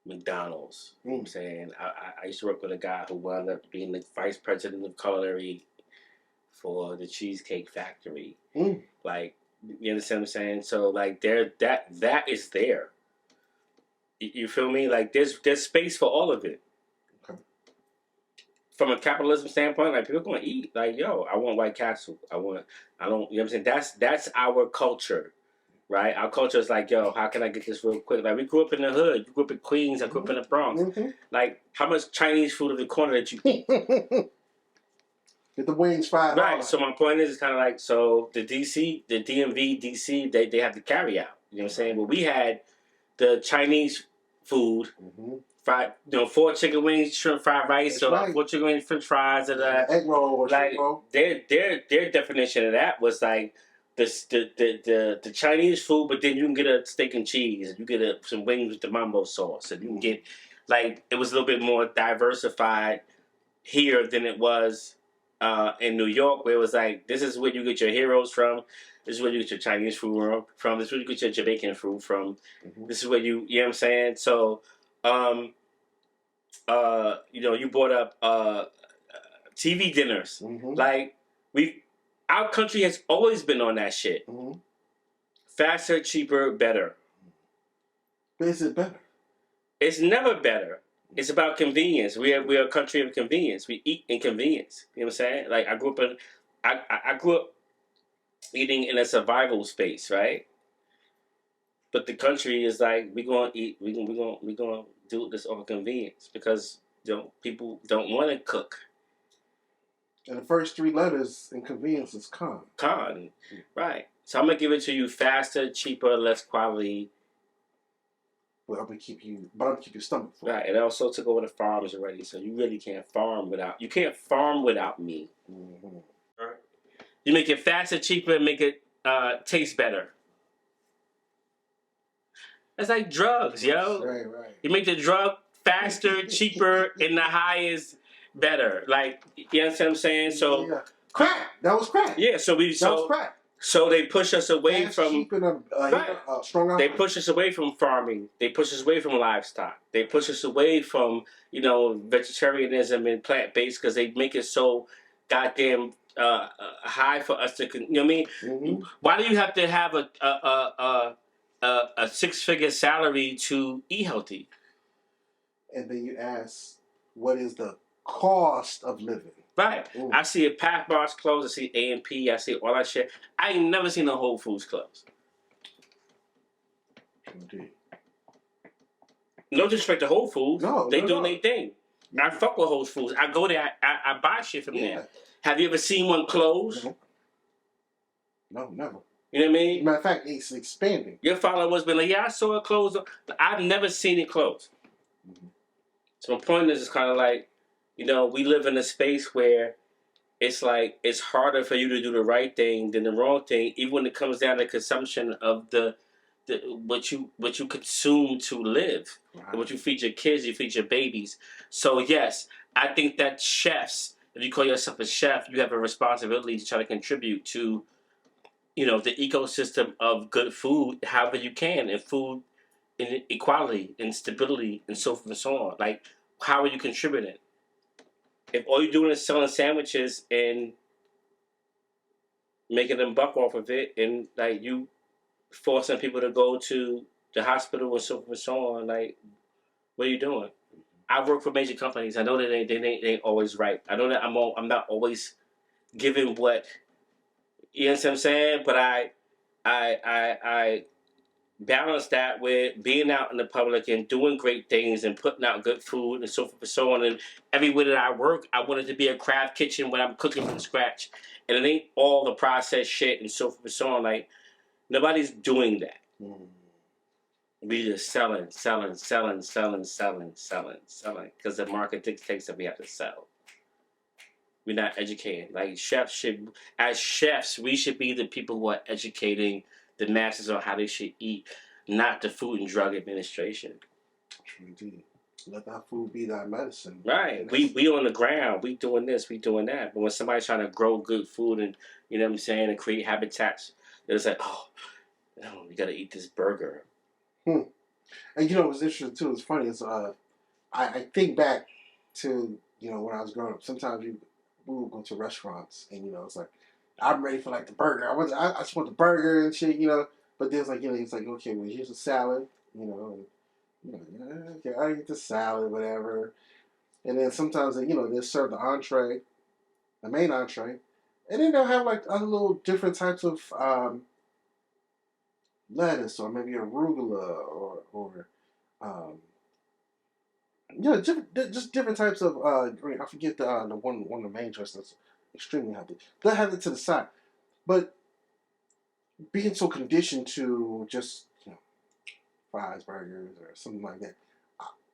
McDonald's. You know what I'm saying? I used to work with a guy who wound up being the vice president of culinary for the Cheesecake Factory. Like, you understand what I'm saying? So like that is there. You feel me? Like there's space for all of it. Okay. From a capitalism standpoint, like people gonna eat. Like, yo, I want White Castle. I don't, you know what I'm saying? That's our culture. Right? Our culture is like, yo, how can I get this real quick? Like, we grew up in the hood. You grew up in Queens. I grew up in the Bronx. Mm-hmm. Like, how much Chinese food in the corner that you eat? Get the wings fried. Right. So my point is, it's kind of like, so the DMV, DC, they have to carry out. You know what I'm saying? But we had the Chinese food, fried, 4 chicken wings, shrimp fried rice, so right. 4 chicken wings, French fries, and egg roll or like roll. Their definition of that was like the Chinese food, but then you can get a steak and cheese, and you get some wings with the mambo sauce, and you can get like it was a little bit more diversified here than it was in New York, where it was like, this is where you get your heroes from. This is where you get your Chinese food from. This is where you get your Jamaican food from. This is where you know what I'm saying? So, you brought up TV dinners. Like, our country has always been on that shit. Faster, cheaper, better. But is it better? It's never better. It's about convenience. We are a country of convenience. We eat in convenience. You know what I'm saying? Like, I grew up eating in a survival space, right? But the country is like, we're gonna eat. We're gonna do this on convenience because people don't want to cook. And the first 3 letters in convenience is con. Con, right? So I'm gonna give it to you faster, cheaper, less quality. But I'm gonna keep your stomach full. Right, and I also took over the farms already, so you really can't farm without me. Right. You make it faster, cheaper, and make it taste better. It's like drugs, yo. Right. You make the drug faster, cheaper, and the high is better. Like, you understand what I'm saying? So crack. That was crack. Yeah. So that was crack. So they push us away Fast, from cheap, and right. strong. They push us away from farming. They push us away from livestock. They push us away from vegetarianism and plant based because they make it so goddamn high for us to. You know what I mean? Mm-hmm. Why do you have to have a 6-figure salary to eat healthy? And then you ask, what is the cost of living? Right. Ooh. I see a Path Bars closed. I see A&P. I see all that shit. I ain't never seen a Whole Foods close. Indeed. No disrespect to Whole Foods. No, they doing their thing. Yeah. I fuck with Whole Foods. I go there. I buy shit from there. Have you ever seen one close? No, never. You know what I mean? Matter of fact, it's expanding. Your follower's been like, yeah, I saw it close. I've never seen it close. Mm-hmm. So my point is, it's kind of like, we live in a space where it's like it's harder for you to do the right thing than the wrong thing, even when it comes down to consumption of what you consume to live, right. What you feed your kids, you feed your babies. So yes, I think that chefs, if you call yourself a chef, you have a responsibility to try to contribute to, the ecosystem of good food, however you can, and food inequality and stability and so forth and so on. Like, how are you contributing? If all you're doing is selling sandwiches and making them buck off of it, and like you forcing people to go to the hospital and so forth and so on, like, what are you doing? I work for major companies. I know that they ain't always right. I know that I'm not always giving what, you know what I'm saying? But I balance that with being out in the public and doing great things and putting out good food and so forth and so on. And everywhere that I work, I want it to be a craft kitchen when I'm cooking from scratch. And it ain't all the processed shit and so forth and so on. Like, nobody's doing that. We just selling. Because the market dictates that we have to sell. We're not educating. Like, as chefs, we should be the people who are educating the masses on how they should eat, not the Food and Drug Administration. Indeed. Let that food be thy medicine. Right. We on the ground. We doing this. We doing that. But when somebody's trying to grow good food and, you know what I'm saying, and create habitats, it's like, you got to eat this burger. And what's interesting too, it's funny, is I think back to, when I was growing up, sometimes we would go to restaurants and, it's like, I'm ready for like the burger. I just want the burger and shit, But then it's like, it's like, okay, well, here's a salad, and, okay, I eat the salad, whatever. And then sometimes, they'll serve the entree, the main entree, and then they'll have like other little different types of lettuce or maybe arugula or just different types of I forget the one of the main choices that's extremely healthy. They'll have it to the side, but being so conditioned to just fries, burgers, or something like that.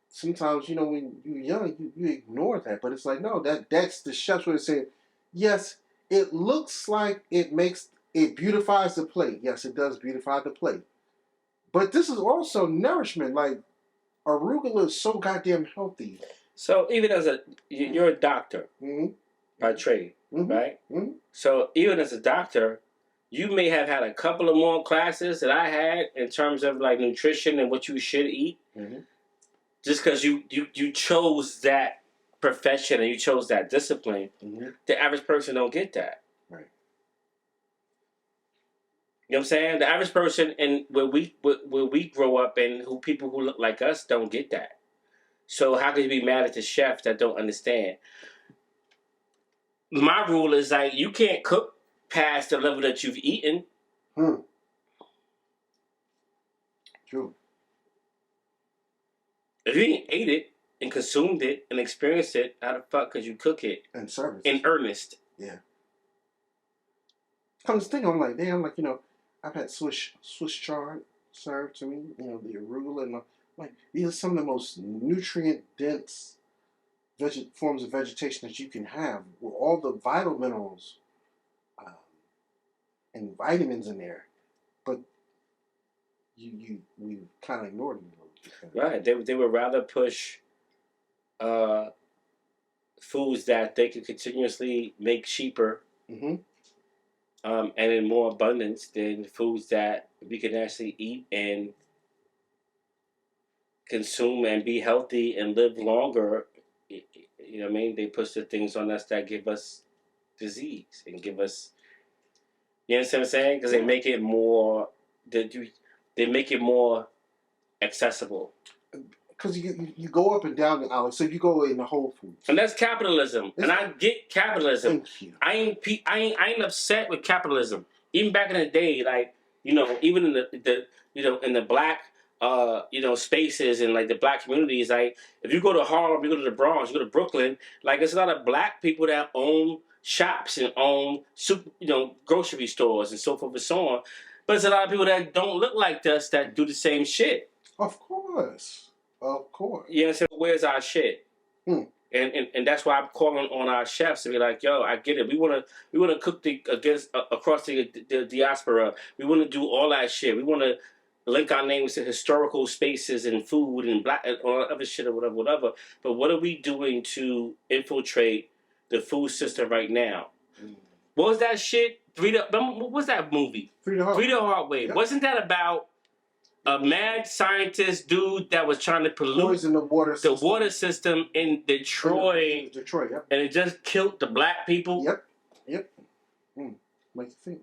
Sometimes when you're young, you ignore that, but it's like no, that's the chef's way of saying yes. It looks like it beautifies the plate. Yes, it does beautify the plate, but this is also nourishment. Like, arugula is so goddamn healthy. So even as you're a doctor by trade, right? Mm-hmm. So even as a doctor, you may have had a couple of more classes that I had in terms of like nutrition and what you should eat, just because you chose that profession and you chose that discipline. The average person don't get that. Right. You know what I'm saying? The average person and where we grow up and people who look like us don't get that. So how can you be mad at the chefs that don't understand? My rule is like you can't cook past the level that you've eaten. True. If you ain't ate it and consumed it and experienced it, how the fuck could you cook it and serve it in earnest? Yeah. Come to think, I'm like, damn, like I've had Swiss chard served to me. The arugula and like these are some of the most nutrient dense forms of vegetation that you can have with all the vital minerals and vitamins in there, but we kind of ignored them a little bit. Right, they would rather push foods that they could continuously make cheaper and in more abundance than foods that we can actually eat and consume and be healthy and live longer. You know what I mean? They push the things on us that give us disease and give us, you know what I'm saying? Because they make it more, they make it more accessible. Because you go up and down the aisle, so you go in the Whole Foods, and that's capitalism. And I get capitalism. Thank you. I ain't upset with capitalism. Even back in the day, like, you know, even in the you know, in the black you know, spaces and like the black communities, like if you go to Harlem, you go to the Bronx, you go to Brooklyn, like it's a lot of black people that own shops and own you know, grocery stores and so forth and so on. But there's a lot of people that don't look like us that do the same shit. Of course. Of course. You know what I'm saying? Where's our shit? And that's why I'm calling on our chefs to be like, yo, I get it. We wanna cook across the diaspora. We wanna do all that shit. We wanna link our names to historical spaces and food and black and all other shit or whatever. But what are we doing to infiltrate the food system right now? What was that shit? What was that movie? Three the Hard Way. Yep. Wasn't that about a mad scientist dude that was trying to pollute the water system in Detroit? Yep. And it just killed the black people? Yep. Makes you think.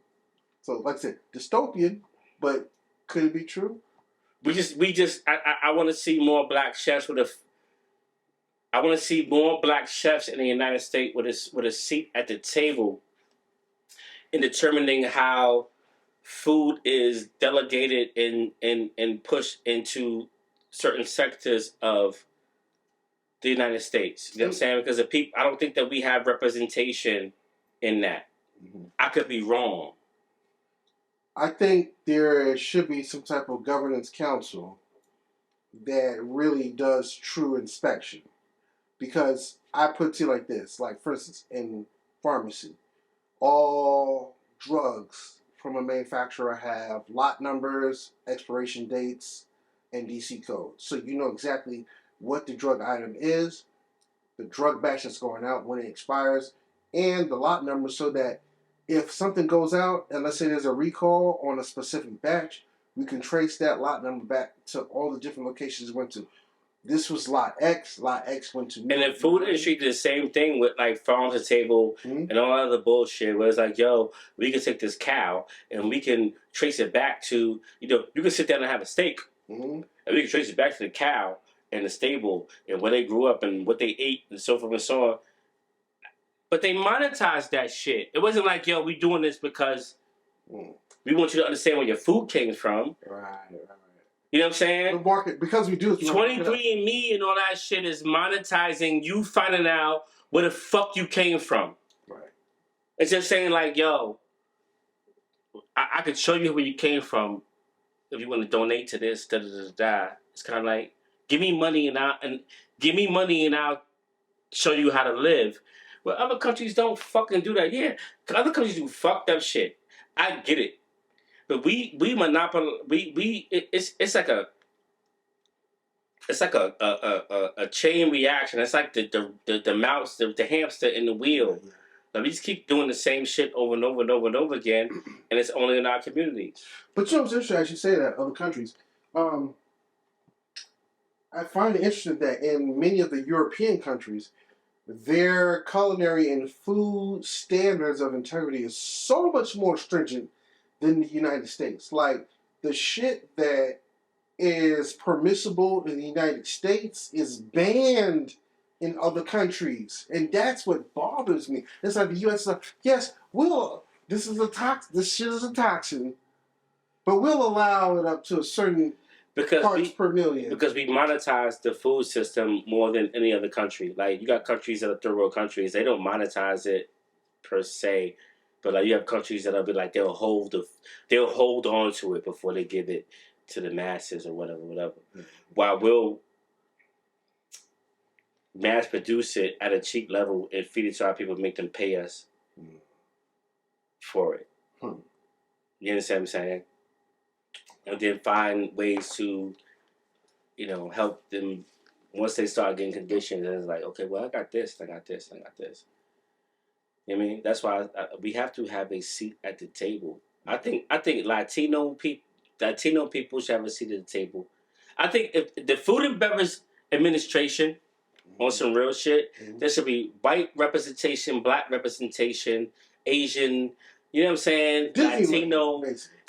So, like I said, dystopian, but could it be true? I want to see more black chefs I want to see more black chefs in the United States with a seat at the table in determining how food is delegated and pushed into certain sectors of the United States. You know what I'm saying? Because I don't think that we have representation in that. Mm-hmm. I could be wrong. I think there should be some type of governance council that really does true inspection. Because I put it to you like this, like for instance, in pharmacy, all drugs from a manufacturer have lot numbers, expiration dates, and DC codes. So you know exactly what the drug item is, the drug batch that's going out, when it expires, and the lot number, so that if something goes out, and let's say there's a recall on a specific batch, we can trace that lot number back to all the different locations it went to. This was lot X went to... And the food industry did the same thing with like farm to table and all other bullshit, where it's like, yo, we can take this cow and we can trace it back to, you know, you can sit down and have a steak and we can trace it back to the cow and the stable and where they grew up and what they ate and so forth and so on. But they monetized that shit. It wasn't like, yo, we doing this because we want you to understand where your food came from. Right. You know what I'm saying? The market, because we do 23andMe and all that shit is monetizing you finding out where the fuck you came from. Right. It's just saying like, yo, I could show you where you came from if you want to donate to this, da da da da. It's kind of like, give me money and I'll show you how to live. Well, other countries don't fucking do that. Yeah, other countries do fucked up shit. I get it. But we monopolize. It's like a chain reaction. It's like the mouse, the hamster in the wheel. Like we just keep doing the same shit over and over and over and over again, and it's only in our communities. But you know what's interesting? As you say that, other countries. I find it interesting that in many of the European countries, their culinary and food standards of integrity is so much more stringent than the United States. Like, the shit that is permissible in the United States is banned in other countries. And that's what bothers me. It's like the U.S. Yes, this shit is a toxin, but we'll allow it up to a certain parts per million. Because we monetize the food system more than any other country. Like, you got countries that are third world countries, they don't monetize it per se. But like, you have countries that'll be like, they'll hold on to it before they give it to the masses or whatever. Mm-hmm. While we'll mass produce it at a cheap level and feed it to our people, make them pay us for it. You understand what I'm saying? And then find ways to, you know, help them once they start getting conditions. And it's like, okay, well, I got this. You know what I mean? That's why we have to have a seat at the table. I think Latino people should have a seat at the table. I think if the Food and Beverage Administration on some real shit, there should be white representation, black representation, Asian, you know what I'm saying? Latino.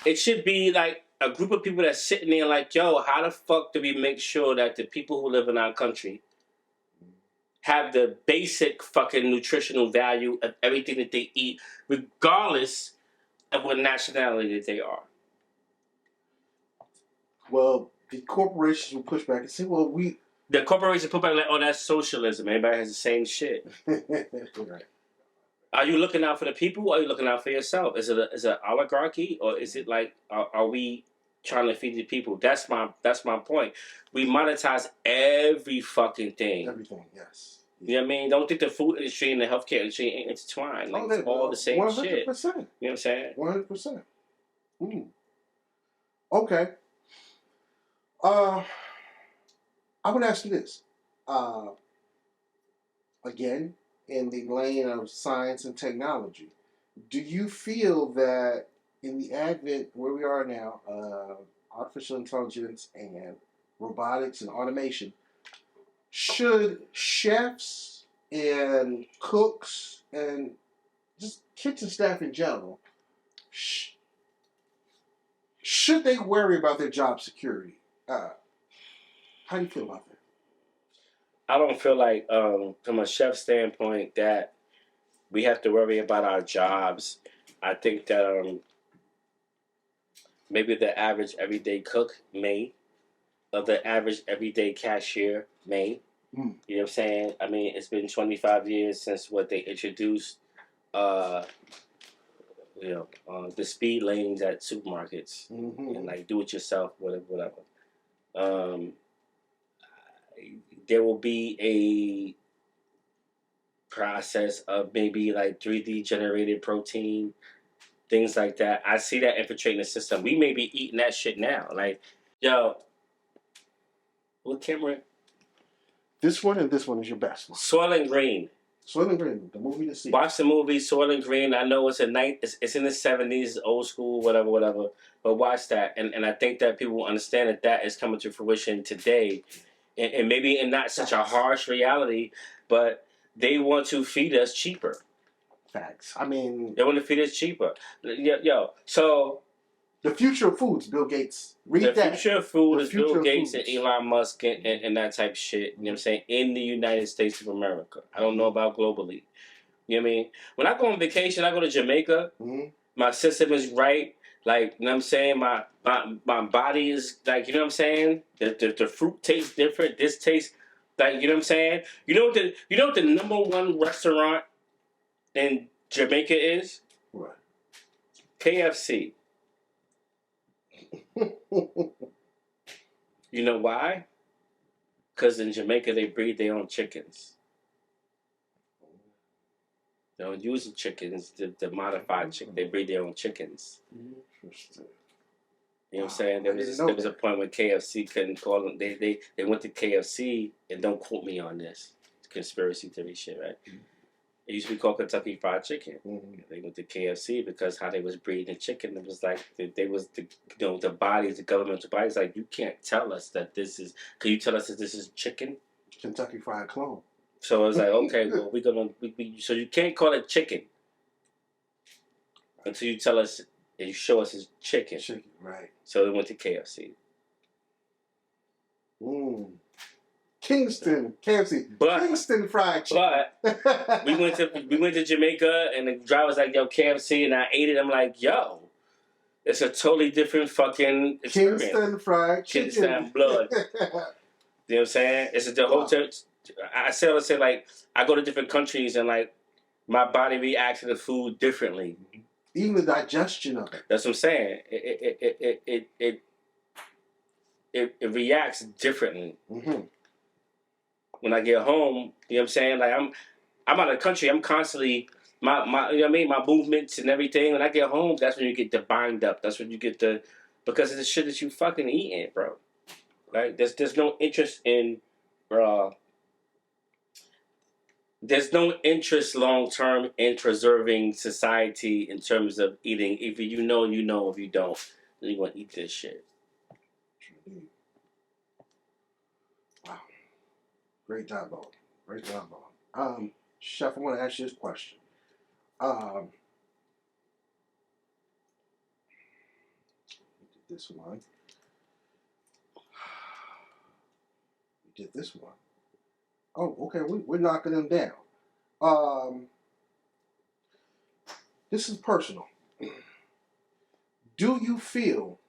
It should be like a group of people that's sitting there like, yo, how the fuck do we make sure that the people who live in our country have the basic fucking nutritional value of everything that they eat, regardless of what nationality they are? Well, the corporations will push back and say, well, The corporations put back like, oh, that's socialism. Everybody has the same shit. Right. Are you looking out for the people or are you looking out for yourself? Is it an oligarchy or is it like, are we trying to feed the people? That's my point. We monetize every fucking thing. Everything, yes. You know what I mean? Don't think the food industry and the healthcare industry ain't intertwined. Like, it's all the same 100%. shit. You know what I'm saying? 100%. Okay. I would ask you this. Again, in the lane of science and technology, do you feel that in the advent where we are now, artificial intelligence and robotics and automation, should chefs and cooks and just kitchen staff in general, should they worry about their job security? How do you feel about that? I don't feel like, from a chef standpoint, that we have to worry about our jobs. I think that maybe the average everyday cook may, or the average everyday cashier may. You know what I'm saying? I mean, it's been 25 years since what they introduced, the speed lanes at supermarkets and like do it yourself, whatever. There will be a process of maybe like 3D generated protein, things like that. I see that infiltrating the system. We may be eating that shit now. Like, yo, what camera? This one and this one is your best one. Soil and Green. Soil and Green, the movie to see. Watch the movie Soil and Green. I know it's it's in the 70s, old school, whatever. But watch that, and I think that people will understand that is coming to fruition today, and maybe in not such a harsh reality, but they want to feed us cheaper. Facts. I mean, they want to feed us cheaper. Yo, so the future of foods, Bill Gates. Read that. The future of food is Bill Gates and Elon Musk and that type of shit. You know what I'm saying? In the United States of America. I don't know about globally. You know what I mean? When I go on vacation, I go to Jamaica. My system is right. Like, you know what I'm saying? My body is like, you know what I'm saying? The fruit tastes different. This tastes like, you know what I'm saying? You know what the number one restaurant in Jamaica is? What? KFC. You know why? Because in Jamaica they breed their own chickens. They don't use the chickens, the modified chicken. They breed their own chickens. Interesting. You know what I'm saying? There was a point when KFC couldn't call them. They went to KFC, and don't quote me on this. It's conspiracy theory shit, right? It used to be called Kentucky Fried Chicken. They went to KFC because how they was breeding the chicken. It was like they was the bodies, the governmental bodies. Like, you can't tell us that this is. Can you tell us that this is chicken? Kentucky Fried Clone. So it was like, okay, well so you can't call it chicken until you tell us and you show us it's chicken. Chicken, right? So they went to KFC. Kingston KFC, Kingston Fried Chicken. But we went to Jamaica, and the driver was like, "Yo, KFC," and I ate it. I'm like, "Yo, it's a totally different fucking experience." Kingston Fried Chicken. Kingston blood. You know what I'm saying? It's the whole. I say like I go to different countries, and like my body reacts to the food differently. Even the digestion of it. That's what I'm saying. It reacts differently. When I get home, you know what I'm saying? Like I'm out of the country. I'm constantly my you know what I mean? My movements and everything. When I get home, that's when you get the bind up. That's when you get because of the shit that you fucking eating, bro. Right? There's no interest in there's no interest long term in preserving society in terms of eating. If you know, you know. If you don't, then you're gonna eat this shit. Wow. Great job, Bob. Great job, Bob. Chef, I want to ask you this question. We did this one. We did this one. Oh, okay. We're knocking them down. This is personal. Do you feel?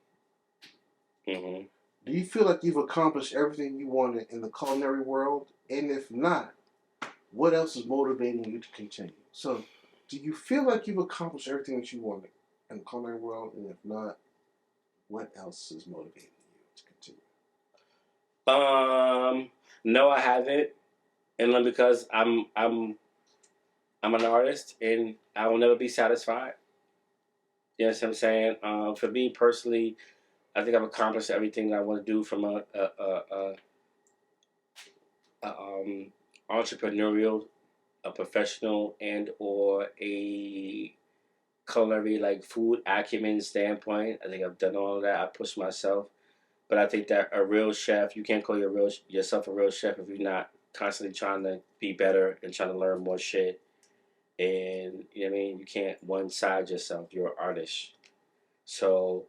Mm-hmm. Do you feel like you've accomplished everything you wanted in the culinary world? And if not, what else is motivating you to continue? So, do you feel like you've accomplished everything that you wanted in the culinary world? And if not, what else is motivating you to continue? No, I haven't, and because I'm an artist, and I will never be satisfied. You know what I'm saying? For me personally, I think I've accomplished everything I want to do from a entrepreneurial, a professional, and or a culinary like food acumen standpoint. I think I've done all of that. I pushed myself, but I think that a real chef, you can't call yourself a real chef if you're not constantly trying to be better and trying to learn more shit. And you know what I mean, you can't one side yourself. You're an artist, so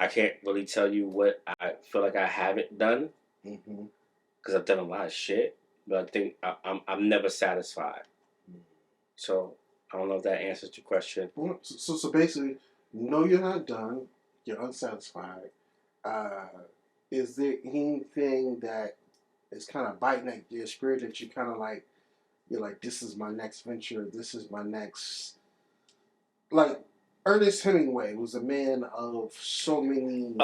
I can't really tell you what I feel like I haven't done because I've done a lot of shit. But I think I'm never satisfied. So I don't know if that answers your question. So basically, no, you're not done. You're unsatisfied. Is there anything that is kind of biting at your spirit that you kind of like? You're like, this is my next venture. This is my next. Like Ernest Hemingway was a man of so many.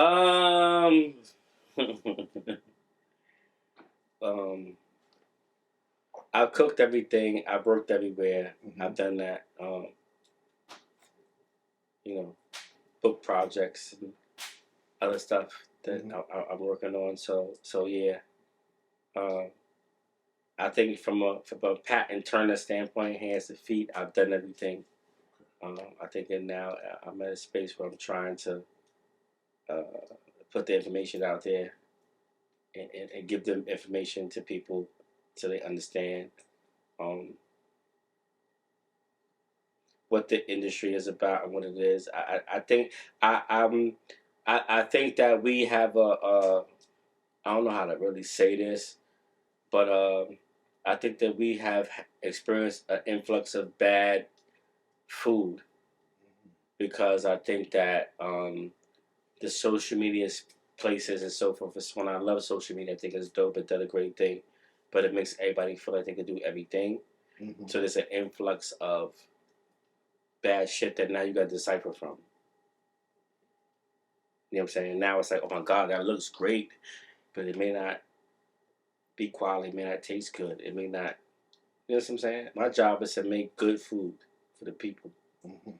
I've cooked everything. I've worked everywhere. Mm-hmm. I've done that. Book projects and other stuff that I'm working on. So yeah. I think from a Pat Turner standpoint, hands to feet, I've done everything. I think now I'm at a space where I'm trying to put the information out there and give them information to people so they understand what the industry is about and what it is. I think I think that we have I don't know how to really say this, but I think that we have experienced an influx of bad food because I think that the social media places and so forth is when I love social media. I think it's dope. It does a great thing, but it makes everybody feel like they can do everything. Mm-hmm. So there's an influx of bad shit that now you got to decipher from. You know what I'm saying? Now it's like, oh my God, that looks great, but it may not be quality. It may not taste good. It may not. You know what I'm saying? My job is to make good food for the people. Mm-hmm.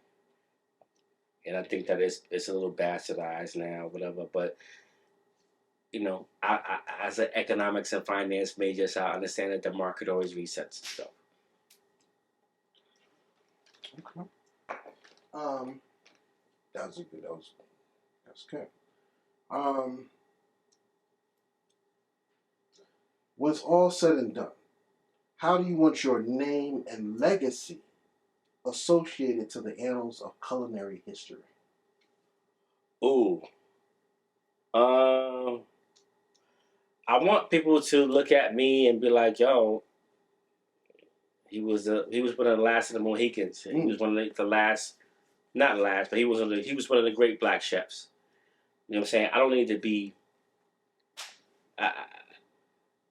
And I think that it's a little bastardized now, whatever. But I as an economics and finance major, so I understand that the market always resets stuff. Okay. That was good. That's good. When it's all said and done, how do you want your name and legacy associated to the annals of culinary history? Ooh. I want people to look at me and be like, "Yo, he was one of the last of the Mohicans. He was one of the last, not last, but he was one of the great black chefs." You know what I'm saying? I don't need to be.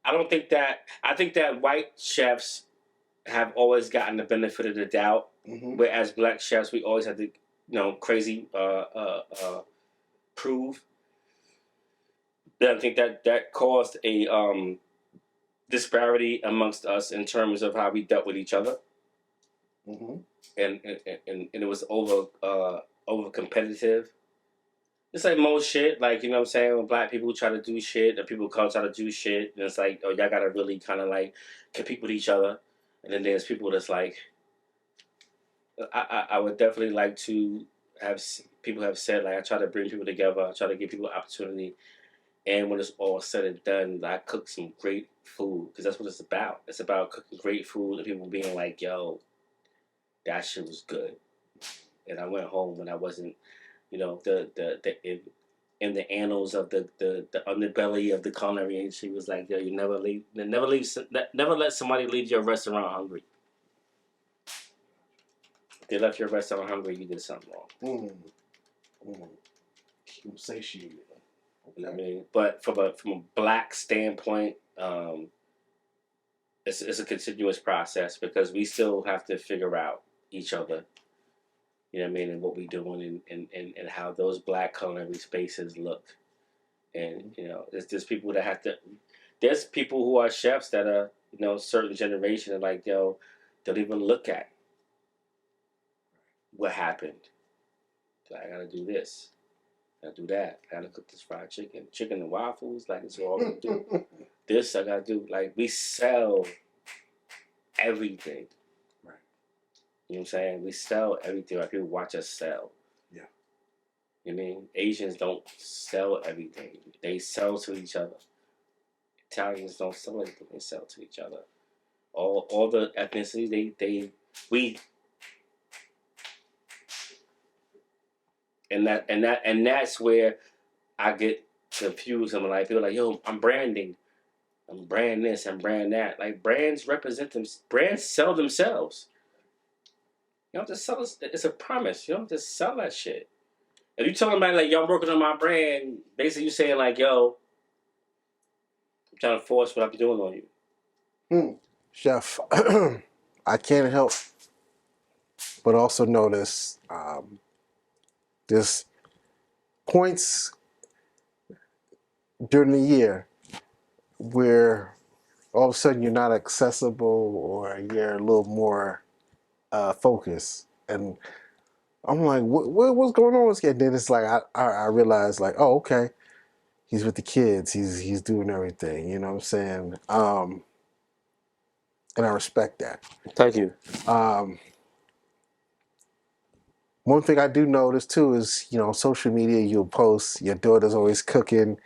I don't think that. I think that white chefs have always gotten the benefit of the doubt, whereas black chefs we always have to, crazy prove. Then I think that caused a disparity amongst us in terms of how we dealt with each other, and it was over competitive. It's like most shit, like, you know what I'm saying, when black people try to do shit, and people of color try to do shit, and it's like, oh, y'all gotta really kind of like compete with each other. And then there's people that's like, I would definitely like to have people have said like I try to bring people together. I try to give people opportunity. And when it's all said and done, I cook some great food because that's what it's about. It's about cooking great food and people being like, "Yo, that shit was good." And I went home when I wasn't, in the annals of the underbelly of the culinary industry was like, "Yo, you never let somebody leave your restaurant hungry. If they left your restaurant hungry, you did something wrong." Keep satiated. Okay. You know what I mean? But from a black standpoint, it's a continuous process because we still have to figure out each other. You know what I mean, and what we doing, and how those black culinary spaces look. And there's people that have to. There's people who are chefs that are certain generation and like don't even look at what happened. Like, I gotta do this. I gotta do that. I gotta cook this fried chicken and waffles. Like it's all I gotta do. This I gotta do. Like we sell everything. Right. You know what I'm saying? We sell everything. Like people watch us sell. Yeah. You know what I mean? Asians don't sell everything. They sell to each other. Italians don't sell anything. They sell to each other. All the ethnicities we and that's where I get confused. I'm like, people are like, yo, I'm branding. I'm brand this, I'm brand that. Like brands represent them. Brands sell themselves. You don't just sell it. It's a promise. You don't just sell that shit. If you telling somebody like, yo, I'm working on my brand, basically you saying like, yo, I'm trying to force what I'm doing on you. Chef, I can't help but also notice there's points during the year where all of a sudden you're not accessible or you're a little more focused. And I'm like, what's going on? And then it's like I realize like, oh, okay, he's with the kids. He's doing everything. You know what I'm saying? And I respect that. Thank you. One thing I do notice too is, social media, you'll post your daughter's always cooking.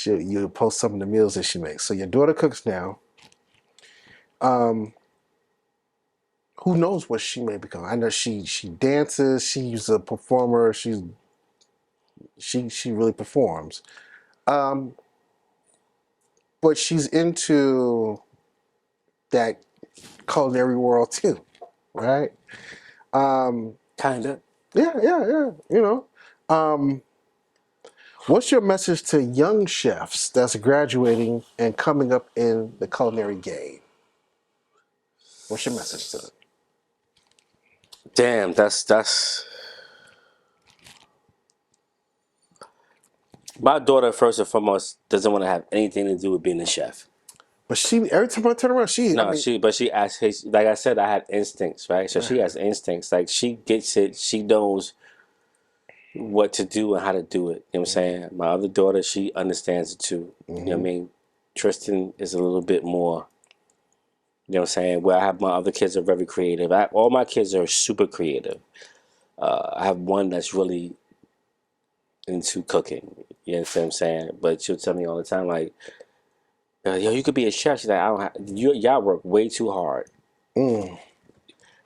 You post some of the meals that she makes. So your daughter cooks now. Who knows what she may become? I know she dances. She's a performer. She really performs. But she's into that culinary world too, right? Kinda. Yeah. What's your message to young chefs that's graduating and coming up in the culinary game? What's your message to them? Damn, that's my daughter first and foremost doesn't want to have anything to do with being a chef. But every time I turn around, she She like I said, I had instincts, right? So she has instincts. Like she gets it. She knows what to do and how to do it. You know what I'm saying? My other daughter, she understands it too. You know what I mean? Tristan is a little bit more, you know what I'm saying? Where I have my other kids are very creative. All my kids are super creative. I have one that's really into cooking. You know what I'm saying? But she'll tell me all the time, like, yo, you could be a chef. She's like, I don't have, y'all work way too hard.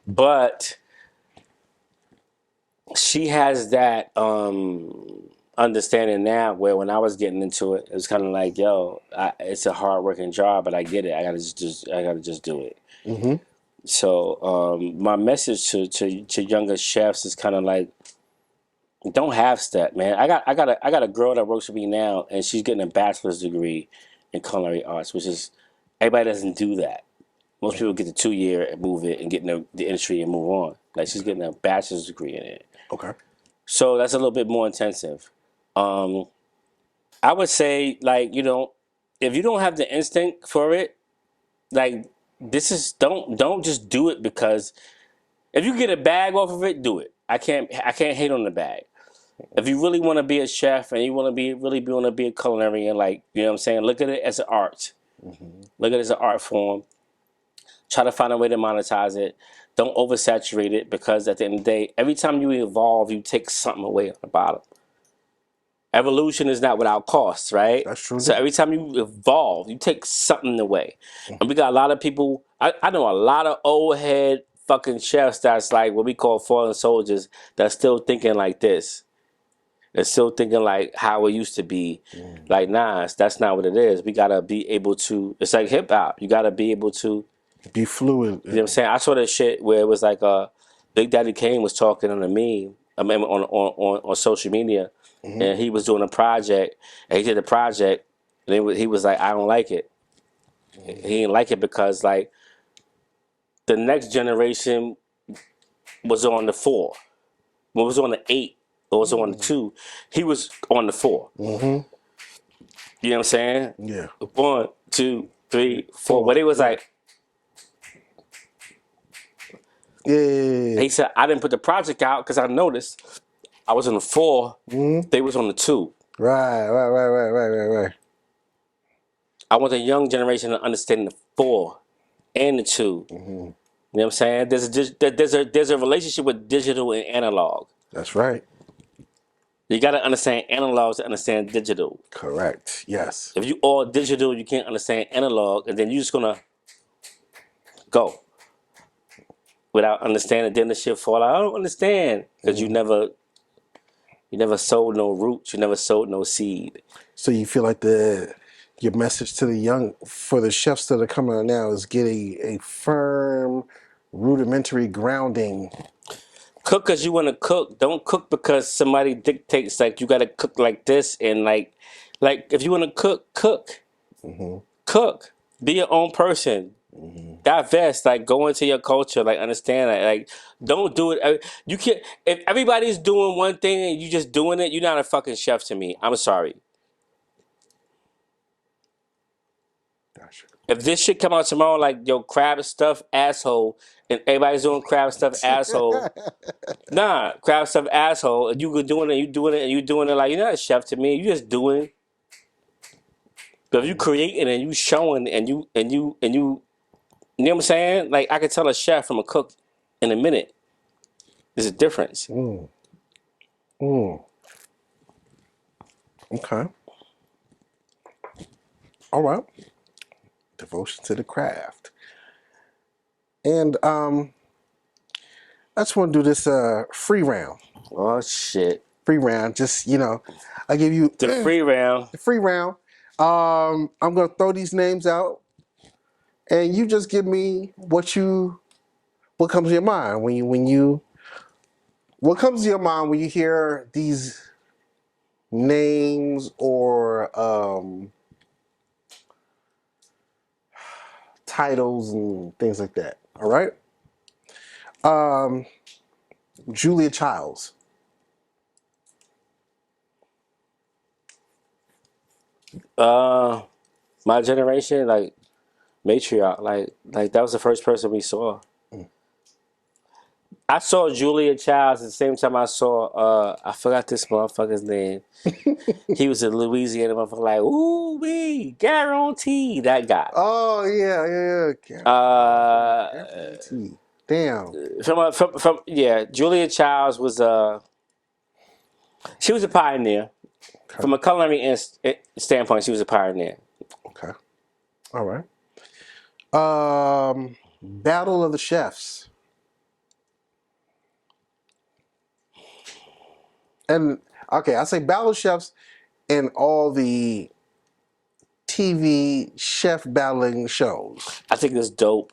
But she has that understanding now where when I was getting into it, it was kind of like, yo, it's a hard working job, but I get it. I gotta just do it. So my message to younger chefs is kind of like, don't half step, man. I got a girl that works for me now, and she's getting a bachelor's degree in culinary arts, which is everybody doesn't do that. Most people get the 2 year and move it and get in the industry and move on. Like she's getting a bachelor's degree in it. Okay. So that's a little bit more intensive. I would say, like, if you don't have the instinct for it, like, don't just do it because if you get a bag off of it, do it. I can't hate on the bag. If you really want to be a chef and you want to be a culinarian, like, you know what I'm saying, look at it as an art. Look at it as an art form. Try to find a way to monetize it. Don't oversaturate it, because at the end of the day, every time you evolve, you take something away on the bottom. Evolution is not without costs, right? That's true. So every time you evolve, you take something away. And we got a lot of people, I know a lot of old head fucking chefs that's like what we call fallen soldiers, that's still thinking like this. They're still thinking like how it used to be. Like, nah, that's not what it is. We gotta be able to, it's like hip hop. You gotta be able to Be fluid. you know what I'm saying? I saw that shit where it was like Big Daddy Kane was talking on a meme, I mean on social media, and he was doing a project, and he did a project, and he was like, I don't like it. He didn't like it because like the next generation was on the 4, well, was on the 8, or was on the 2. He was on the 4. You know what I'm saying? Yeah. 1, 2, 3, 4. But it was like, Yeah. he said, I didn't put the project out because I noticed I was on the 4, they was on the 2. Right. I want the young generation to understand the 4 and the 2. You know what I'm saying? There's a relationship with digital and analog. That's right. You got to understand analog to understand digital. Correct. Yes. If you all digital, you can't understand analog, and then you're just gonna go without understanding. Then the shit fall out. I don't understand because you never sowed no roots. You never sowed no seed. So you feel like your message to the chefs that are coming out now is getting a firm, rudimentary grounding. Cook because you want to cook. Don't cook because somebody dictates like you got to cook like this, and like if you want to cook, cook. Be your own person. Divest, like go into your culture, like understand that, like don't do it. You can't. If everybody's doing one thing and you just doing it, you're not a fucking chef to me. I'm sorry. Gotcha. If this shit come out tomorrow, like yo crab stuff asshole, and everybody's doing crab stuff asshole, nah, crab stuff asshole, and you go doing it, you doing it, and you doing it like you're not a chef to me. You just doing. But if you creating and you showing and you know what I'm saying? Like I can tell a chef from a cook in a minute. There's a difference. Okay. All right. Devotion to the craft. And I just want to do this free round. Oh shit. Free round. Just, I give you The free round. the free round. I'm gonna throw these names out, and you just give me what comes to your mind what comes to your mind when you hear these names or titles and things like that. All right. Julia Childs. My generation, like matriarch, like that was the first person we saw. I saw Julia Childs at the same time I saw I forgot this motherfucker's name. He was a Louisiana motherfucker, like ooh wee guarantee, that guy. Oh yeah. Damn. From Julia Childs was she was a pioneer. Okay. From a culinary standpoint, she was a pioneer. Okay. All right. Battle of the Chefs. And okay, I say Battle of Chefs and all the TV chef battling shows. I think it's dope.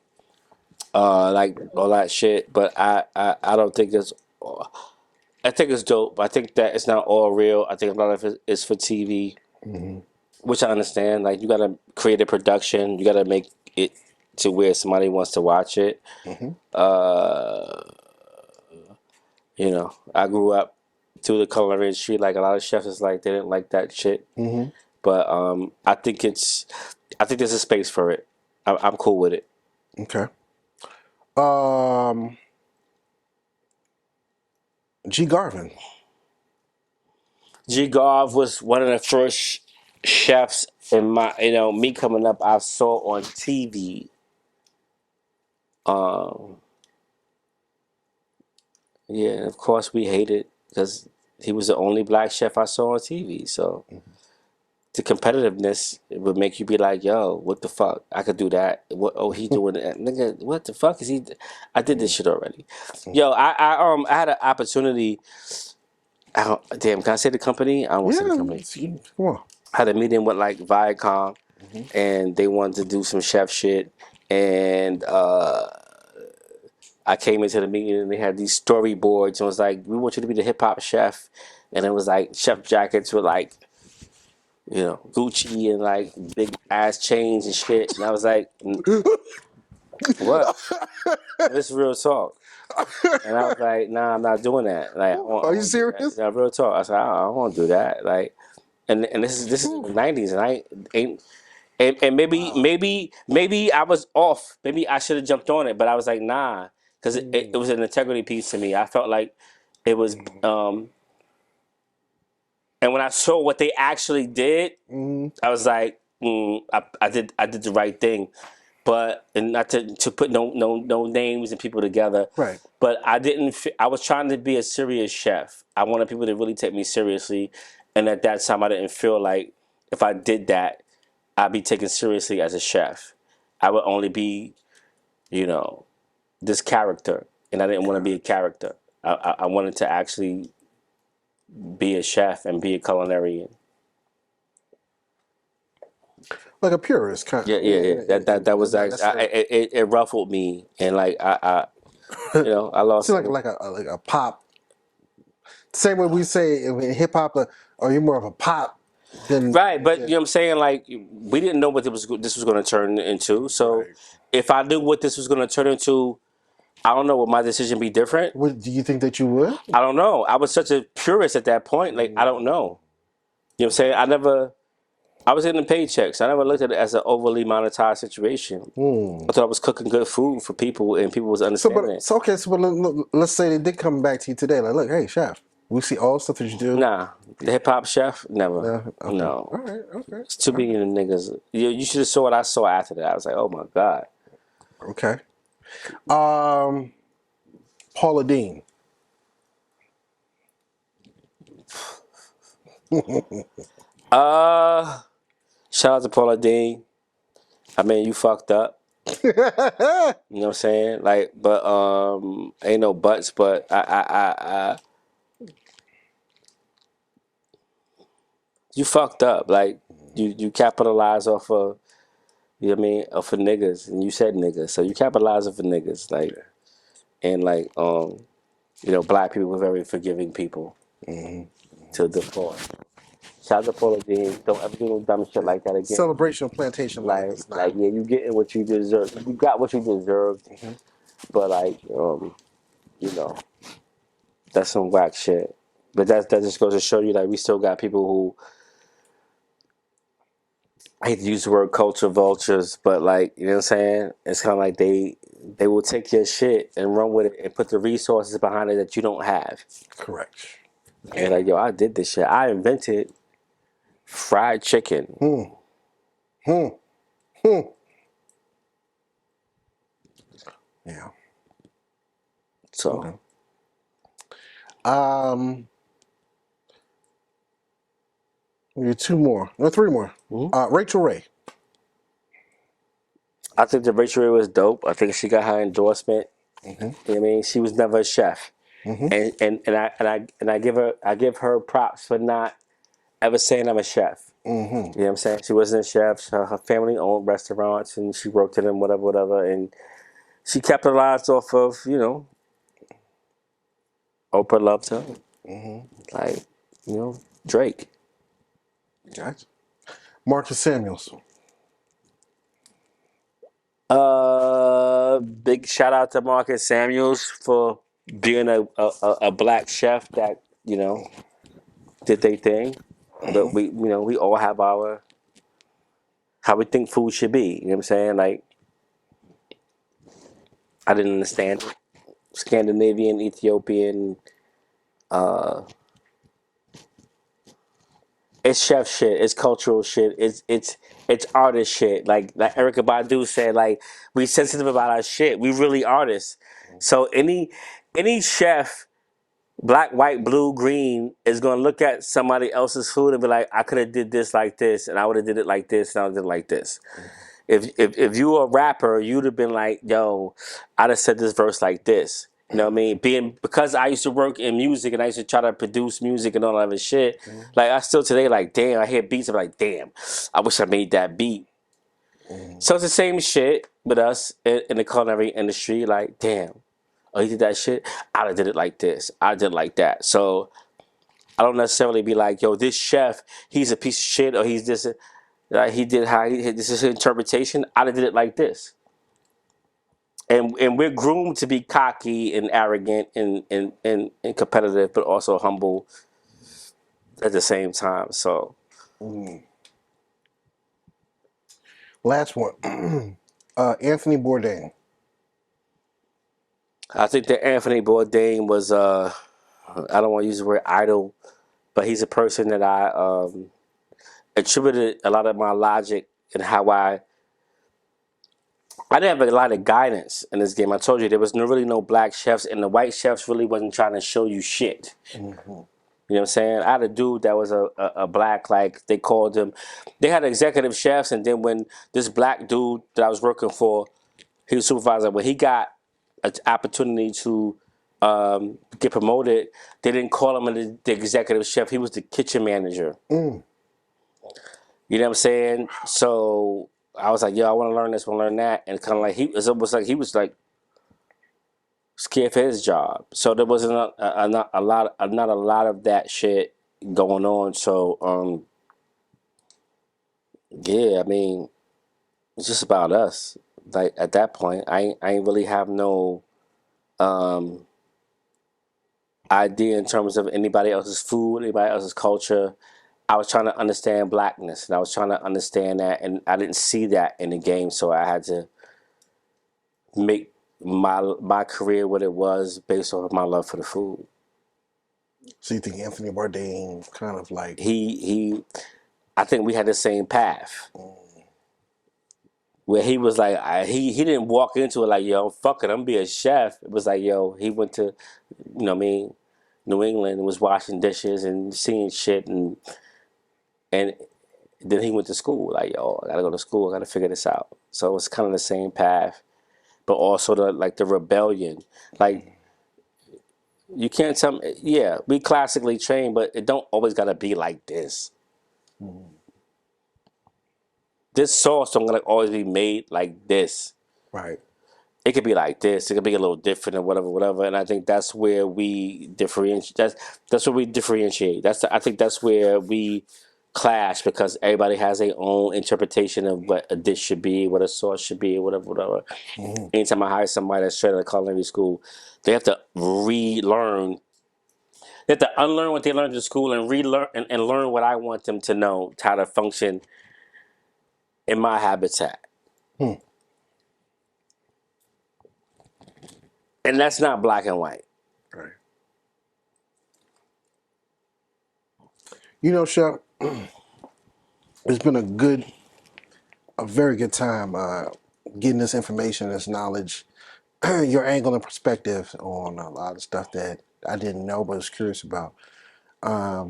Like all that shit, but I don't think it's. I think it's dope. I think that it's not all real. I think a lot of it is for TV, which I understand. Like you gotta create a production. You gotta make it to where somebody wants to watch it. I grew up through the culinary industry. Like a lot of chefs is like they didn't like that shit. But I think there's a space for it. I'm cool with it. Okay. G. Garvin. G. Garv was one of the first chefs in my, me coming up, I saw on TV. Um, yeah, of course we hated because he was the only black chef I saw on TV. So the competitiveness would make you be like, "Yo, what the fuck? I could do that. What? Oh, he's doing that, nigga. What the fuck is he? I did this shit already." Yo, I had an opportunity. Damn, can I say the company? I won't say the company. Come on. I had a meeting with like Viacom, and they wanted to do some chef shit, and I came into the meeting and they had these storyboards and was like, "We want you to be the hip hop chef," and it was like chef jackets with like, Gucci and like big ass chains and shit, and I was like, "What? This is real talk." And I was like, "Nah, I'm not doing that. Like, I Are you won't do that. serious? Nah, real talk." I said, "I won't do that." Like, and this is in the '90s, and I ain't. And maybe I was off. Maybe I should have jumped on it, but I was like, nah, because it was an integrity piece to me. I felt like it was. And when I saw what they actually did, I was like, I did the right thing, but and not to put no names and people together. Right. But I didn't. I was trying to be a serious chef. I wanted people to really take me seriously, and at that time, I didn't feel like if I did that, I'd be taken seriously as a chef. I would only be, this character, and I didn't want to be a character. I wanted to actually be a chef and be a culinary. Like a purist kind. Yeah. That was actually it ruffled me, and like I lost. Seems like a pop. Same way we say in hip hop, are you more of a pop than Right, but you know what I'm saying? Like, we didn't know what this was going to turn into. So Right. if I knew what this was going to turn into, I don't know, would my decision be different? Do you think that you would? I don't know. I was such a purist at that point. Like, I don't know. You know what I'm saying? I was getting paychecks. I never looked at it as an overly monetized situation. I thought I was cooking good food for people, and people was understanding it. Let's say they did come back to you today. Like, look, hey, chef, we see all the stuff that you do. Nah, the hip hop chef, never. Yeah, okay. No. All right, okay. It's too many niggas. You should have saw what I saw after that. I was like, oh my God. Okay. Paula Dean. Shout out to Paula Dean. I mean, you fucked up. You know what I'm saying? Like, but ain't no buts. But you fucked up. Like, you capitalize off of, you know what I mean, off of niggas, and you said niggas, so you capitalize off of niggas, like, and like, black people were very forgiving people to the floor. Shout out to Paula Dean. Don't ever do no dumb shit like that again. Celebration of plantation life. Like, yeah, you getting what you deserve. You got what you deserved, but like, that's some whack shit. But that just goes to show you, like, we still got people who, I hate to use the word culture vultures, but like, you know what I'm saying? It's kind of like they will take your shit and run with it and put the resources behind it that you don't have. Correct. And like, yo, I did this shit. I invented fried chicken. Yeah. So, Maybe two more. No, three more. Rachel Ray. I think that Rachel Ray was dope. I think she got her endorsement. You know what I mean? She was never a chef. And I give her props for not ever saying I'm a chef. You know what I'm saying? She wasn't a chef. Her family owned restaurants, and she worked in them, whatever. And she capitalized off of, Oprah loved her. Like, Drake. Gotcha. Marcus Samuels. Big shout out to Marcus Samuels for being a black chef that, did they thing. But we all have our, how we think food should be. You know what I'm saying? Like, I didn't understand it. Scandinavian, Ethiopian, it's chef shit. It's cultural shit. It's it's artist shit. Like Erykah Badu said, like we sensitive about our shit. We really artists. So any chef, black, white, blue, green, is gonna look at somebody else's food and be like, I could have did this like this, and I would have did it like this, and I would have did it like this. If you were a rapper, you'd have been like, yo, I'd have said this verse like this. You know what I mean? Because I used to work in music and I used to try to produce music and all that other shit. Like I still today, like, damn, I hear beats, I'm like, damn, I wish I made that beat. So it's the same shit with us in the culinary industry. Like, damn, oh, he did that shit. I'd have did it like this. I did it like that. So I don't necessarily be like, yo, this chef, he's a piece of shit, or he's this. He did how he this is his interpretation. I'd have did it like this. And we're groomed to be cocky and arrogant and competitive, but also humble at the same time. So Last one. Anthony Bourdain. I think that Anthony Bourdain was I don't want to use the word idol, but he's a person that I attributed a lot of my logic and how I didn't have a lot of guidance in this game. I told you there was really no black chefs, and the white chefs really wasn't trying to show you shit. You know what I'm saying? I had a dude that was a black, like they called him. They had executive chefs, and then when this black dude that I was working for, he was supervisor, when he got an opportunity to get promoted, they didn't call him the executive chef. He was the kitchen manager. You know what I'm saying? So I was like, yo, I want to learn this, want to learn that. And kind of like, it's almost like he was like scared for his job. So there wasn't not a lot of that shit going on. So, yeah, I mean, it's just about us. Like at that point, I ain't really have no idea in terms of anybody else's food, anybody else's culture. I was trying to understand blackness, and I was trying to understand that, and I didn't see that in the game, so I had to make my career what it was based off of my love for the food. So you think Anthony Bourdain kind of like I think we had the same path. Where he was like, he didn't walk into it like, yo, fuck it, I'm gonna be a chef. It was like, yo, he went to, you know what I mean, New England and was washing dishes and seeing shit, and then he went to school. Like, yo, I gotta go to school, I gotta figure this out. So it's kind of the same path, but also the rebellion. Like, you can't tell me, yeah, we classically trained, but it don't always gotta be like this. This sauce don't gonna always be made like this. right. It could be like this. It could be a little different or whatever. And I think that's where we differentiate. That's where we differentiate. I think that's where we clash, because everybody has their own interpretation of what a dish should be, what a sauce should be, whatever. Anytime I hire somebody that's straight out of culinary school, they have to relearn. They have to unlearn what they learned in school and relearn and learn what I want them to know, how to function in my habitat. And that's not black and white. Right. You know, Chef, it's been a very good time getting this information, this knowledge, your angle and perspective on a lot of stuff that I didn't know but was curious about. I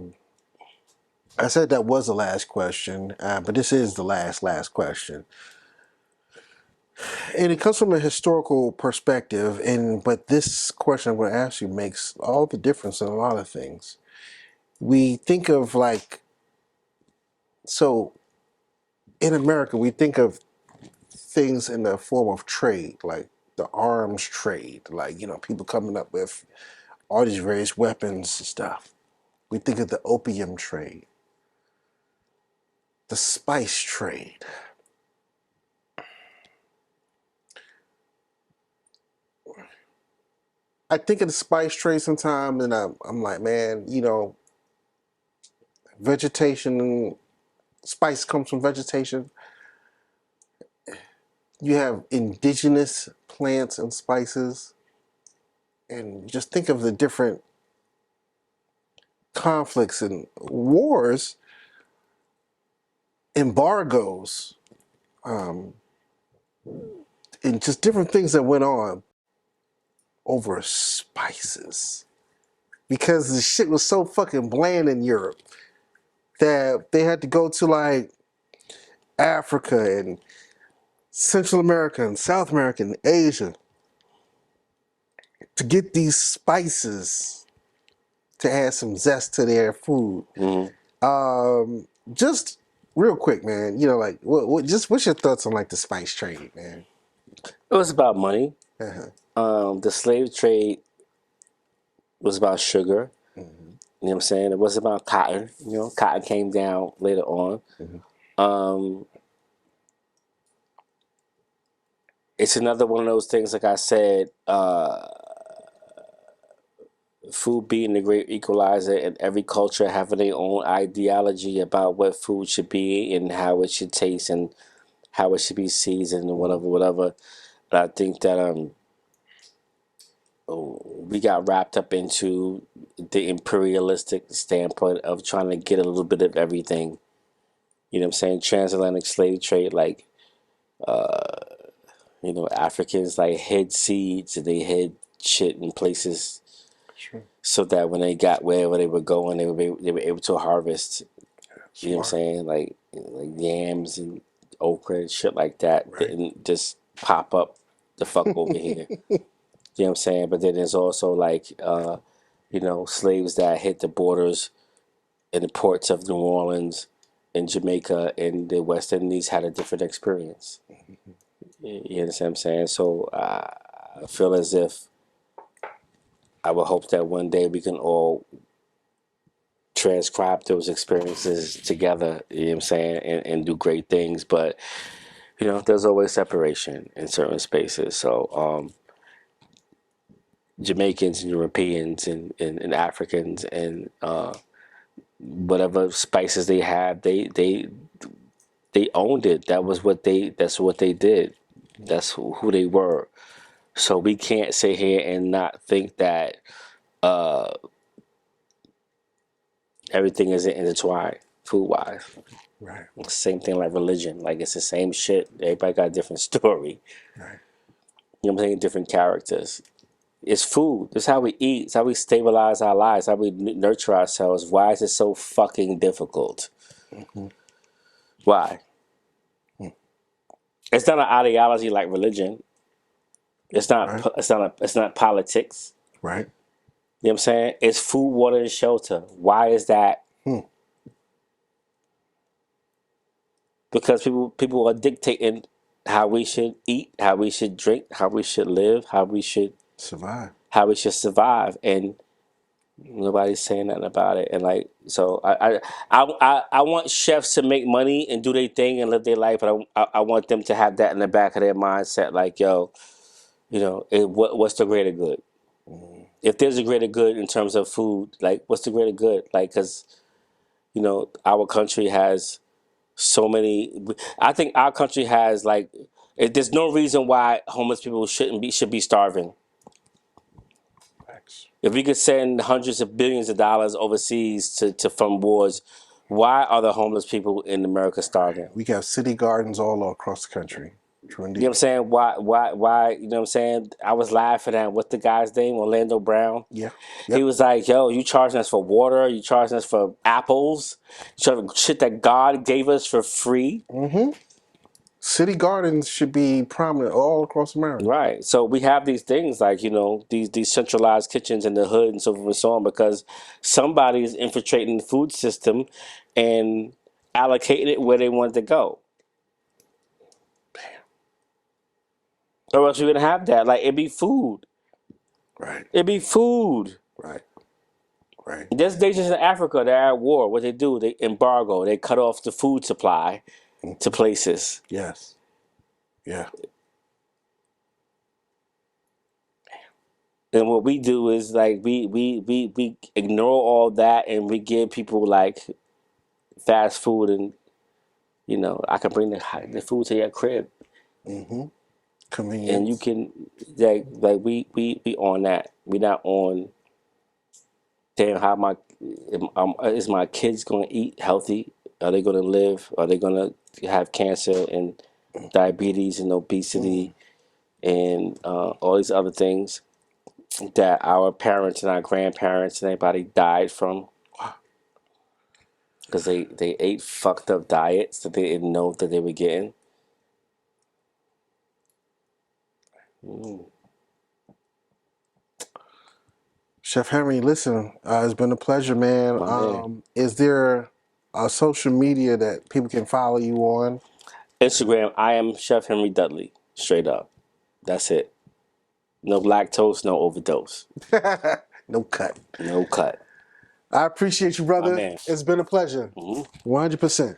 said that was the last question, but this is the last question. And it comes from a historical perspective, but this question I'm going to ask you makes all the difference in a lot of things. We think of so in America, we think of things in the form of trade, like the arms trade, like, people coming up with all these various weapons and stuff. We think of the opium trade, the spice trade. I think of the spice trade sometimes, and I'm like, man, vegetation, spice comes from vegetation. You have indigenous plants and spices, and just think of the different conflicts and wars embargoes, and just different things that went on over spices because the shit was so fucking bland in Europe that they had to go to like Africa and Central America and South America and Asia to get these spices to add some zest to their food. Just real quick, man. You know, like, what's your thoughts on like the spice trade, man? It was about money. Uh-huh. The slave trade was about sugar. Mm-hmm. You know what I'm saying? It wasn't about cotton. You know, cotton came down later on. Mm-hmm. It's another one of those things, like I said, food being the great equalizer, and every culture having their own ideology about what food should be and how it should taste and how it should be seasoned and whatever. But I think that we got wrapped up into the imperialistic standpoint of trying to get a little bit of everything. You know what I'm saying? Transatlantic slave trade, like, Africans like hid seeds and they hid shit in places Sure. so that when they got wherever they were going, they were able to harvest. You know what I'm saying? Like yams and okra and shit like that didn't just pop up the fuck over here. You know what I'm saying? But then there's also like, slaves that hit the borders in the ports of New Orleans and Jamaica and the West Indies had a different experience. You understand what I'm saying? So I feel as if I would hope that one day we can all transcribe those experiences together, you know what I'm saying, and do great things. But, there's always separation in certain spaces. So Jamaicans and Europeans and Africans and whatever spices they have, they owned it. That's what they did. That's who they were. So we can't sit here and not think that everything is intertwined food wise. Right. Same thing like religion. Like it's the same shit. Everybody got a different story. Right. You know what I'm saying? Different characters. It's food. It's how we eat. It's how we stabilize our lives. How we nurture ourselves. Why is it so fucking difficult? Mm-hmm. Why? It's not an ideology like religion. It's not. Right. It's not politics. Right. You know what I'm saying? It's food, water, and shelter. Why is that? Because people are dictating how we should eat, how we should drink, how we should live, how we should survive, and nobody's saying nothing about it. And like, so I want chefs to make money and do their thing and live their life, but I want them to have that in the back of their mindset, like, yo, what's the greater good? If there's a greater good in terms of food, like, what's the greater good? Like, because our country has so many. I think our country has like. There's no reason why homeless people should be starving. Thanks. If we could send hundreds of billions of dollars overseas to fund wars, why are the homeless people in America starving? We got city gardens all across the country. True indeed. You know what I'm saying? Why? You know what I'm saying? I was laughing at what's the guy's name, Orlando Brown. Yeah. Yep. He was like, "Yo, you charging us for water? You charging us for apples? You charging shit that God gave us for free?" Mm-hmm. City gardens should be prominent all across America. Right. So we have these things like, these centralized kitchens in the hood and so forth and so on because somebody is infiltrating the food system and allocating it where they want it to go. Or else you're going to have that. Like, it'd be food. Right. It'd be food. Right. Right. There's nations in Africa that are at war. What they do, they embargo. They cut off the food supply to places. Yes. Yeah. And what we do is like we ignore all that and we give people like fast food and I can bring the food to your crib. Mm-hmm. Convenience. And you can we on that. We not on damn how is my kids gonna eat healthy? Are they going to live? Are they going to have cancer and diabetes and obesity and all these other things that our parents and our grandparents and everybody died from? Because they ate fucked up diets that they didn't know that they were getting. Chef Henry, listen, it's been a pleasure, man. My man. Is there a social media that people can follow you on? Instagram, I am Chef Henry Dudley. Straight up. That's it. No lactose, no overdose. No cut. No cut. I appreciate you, brother. My man. It's been a pleasure. 100%.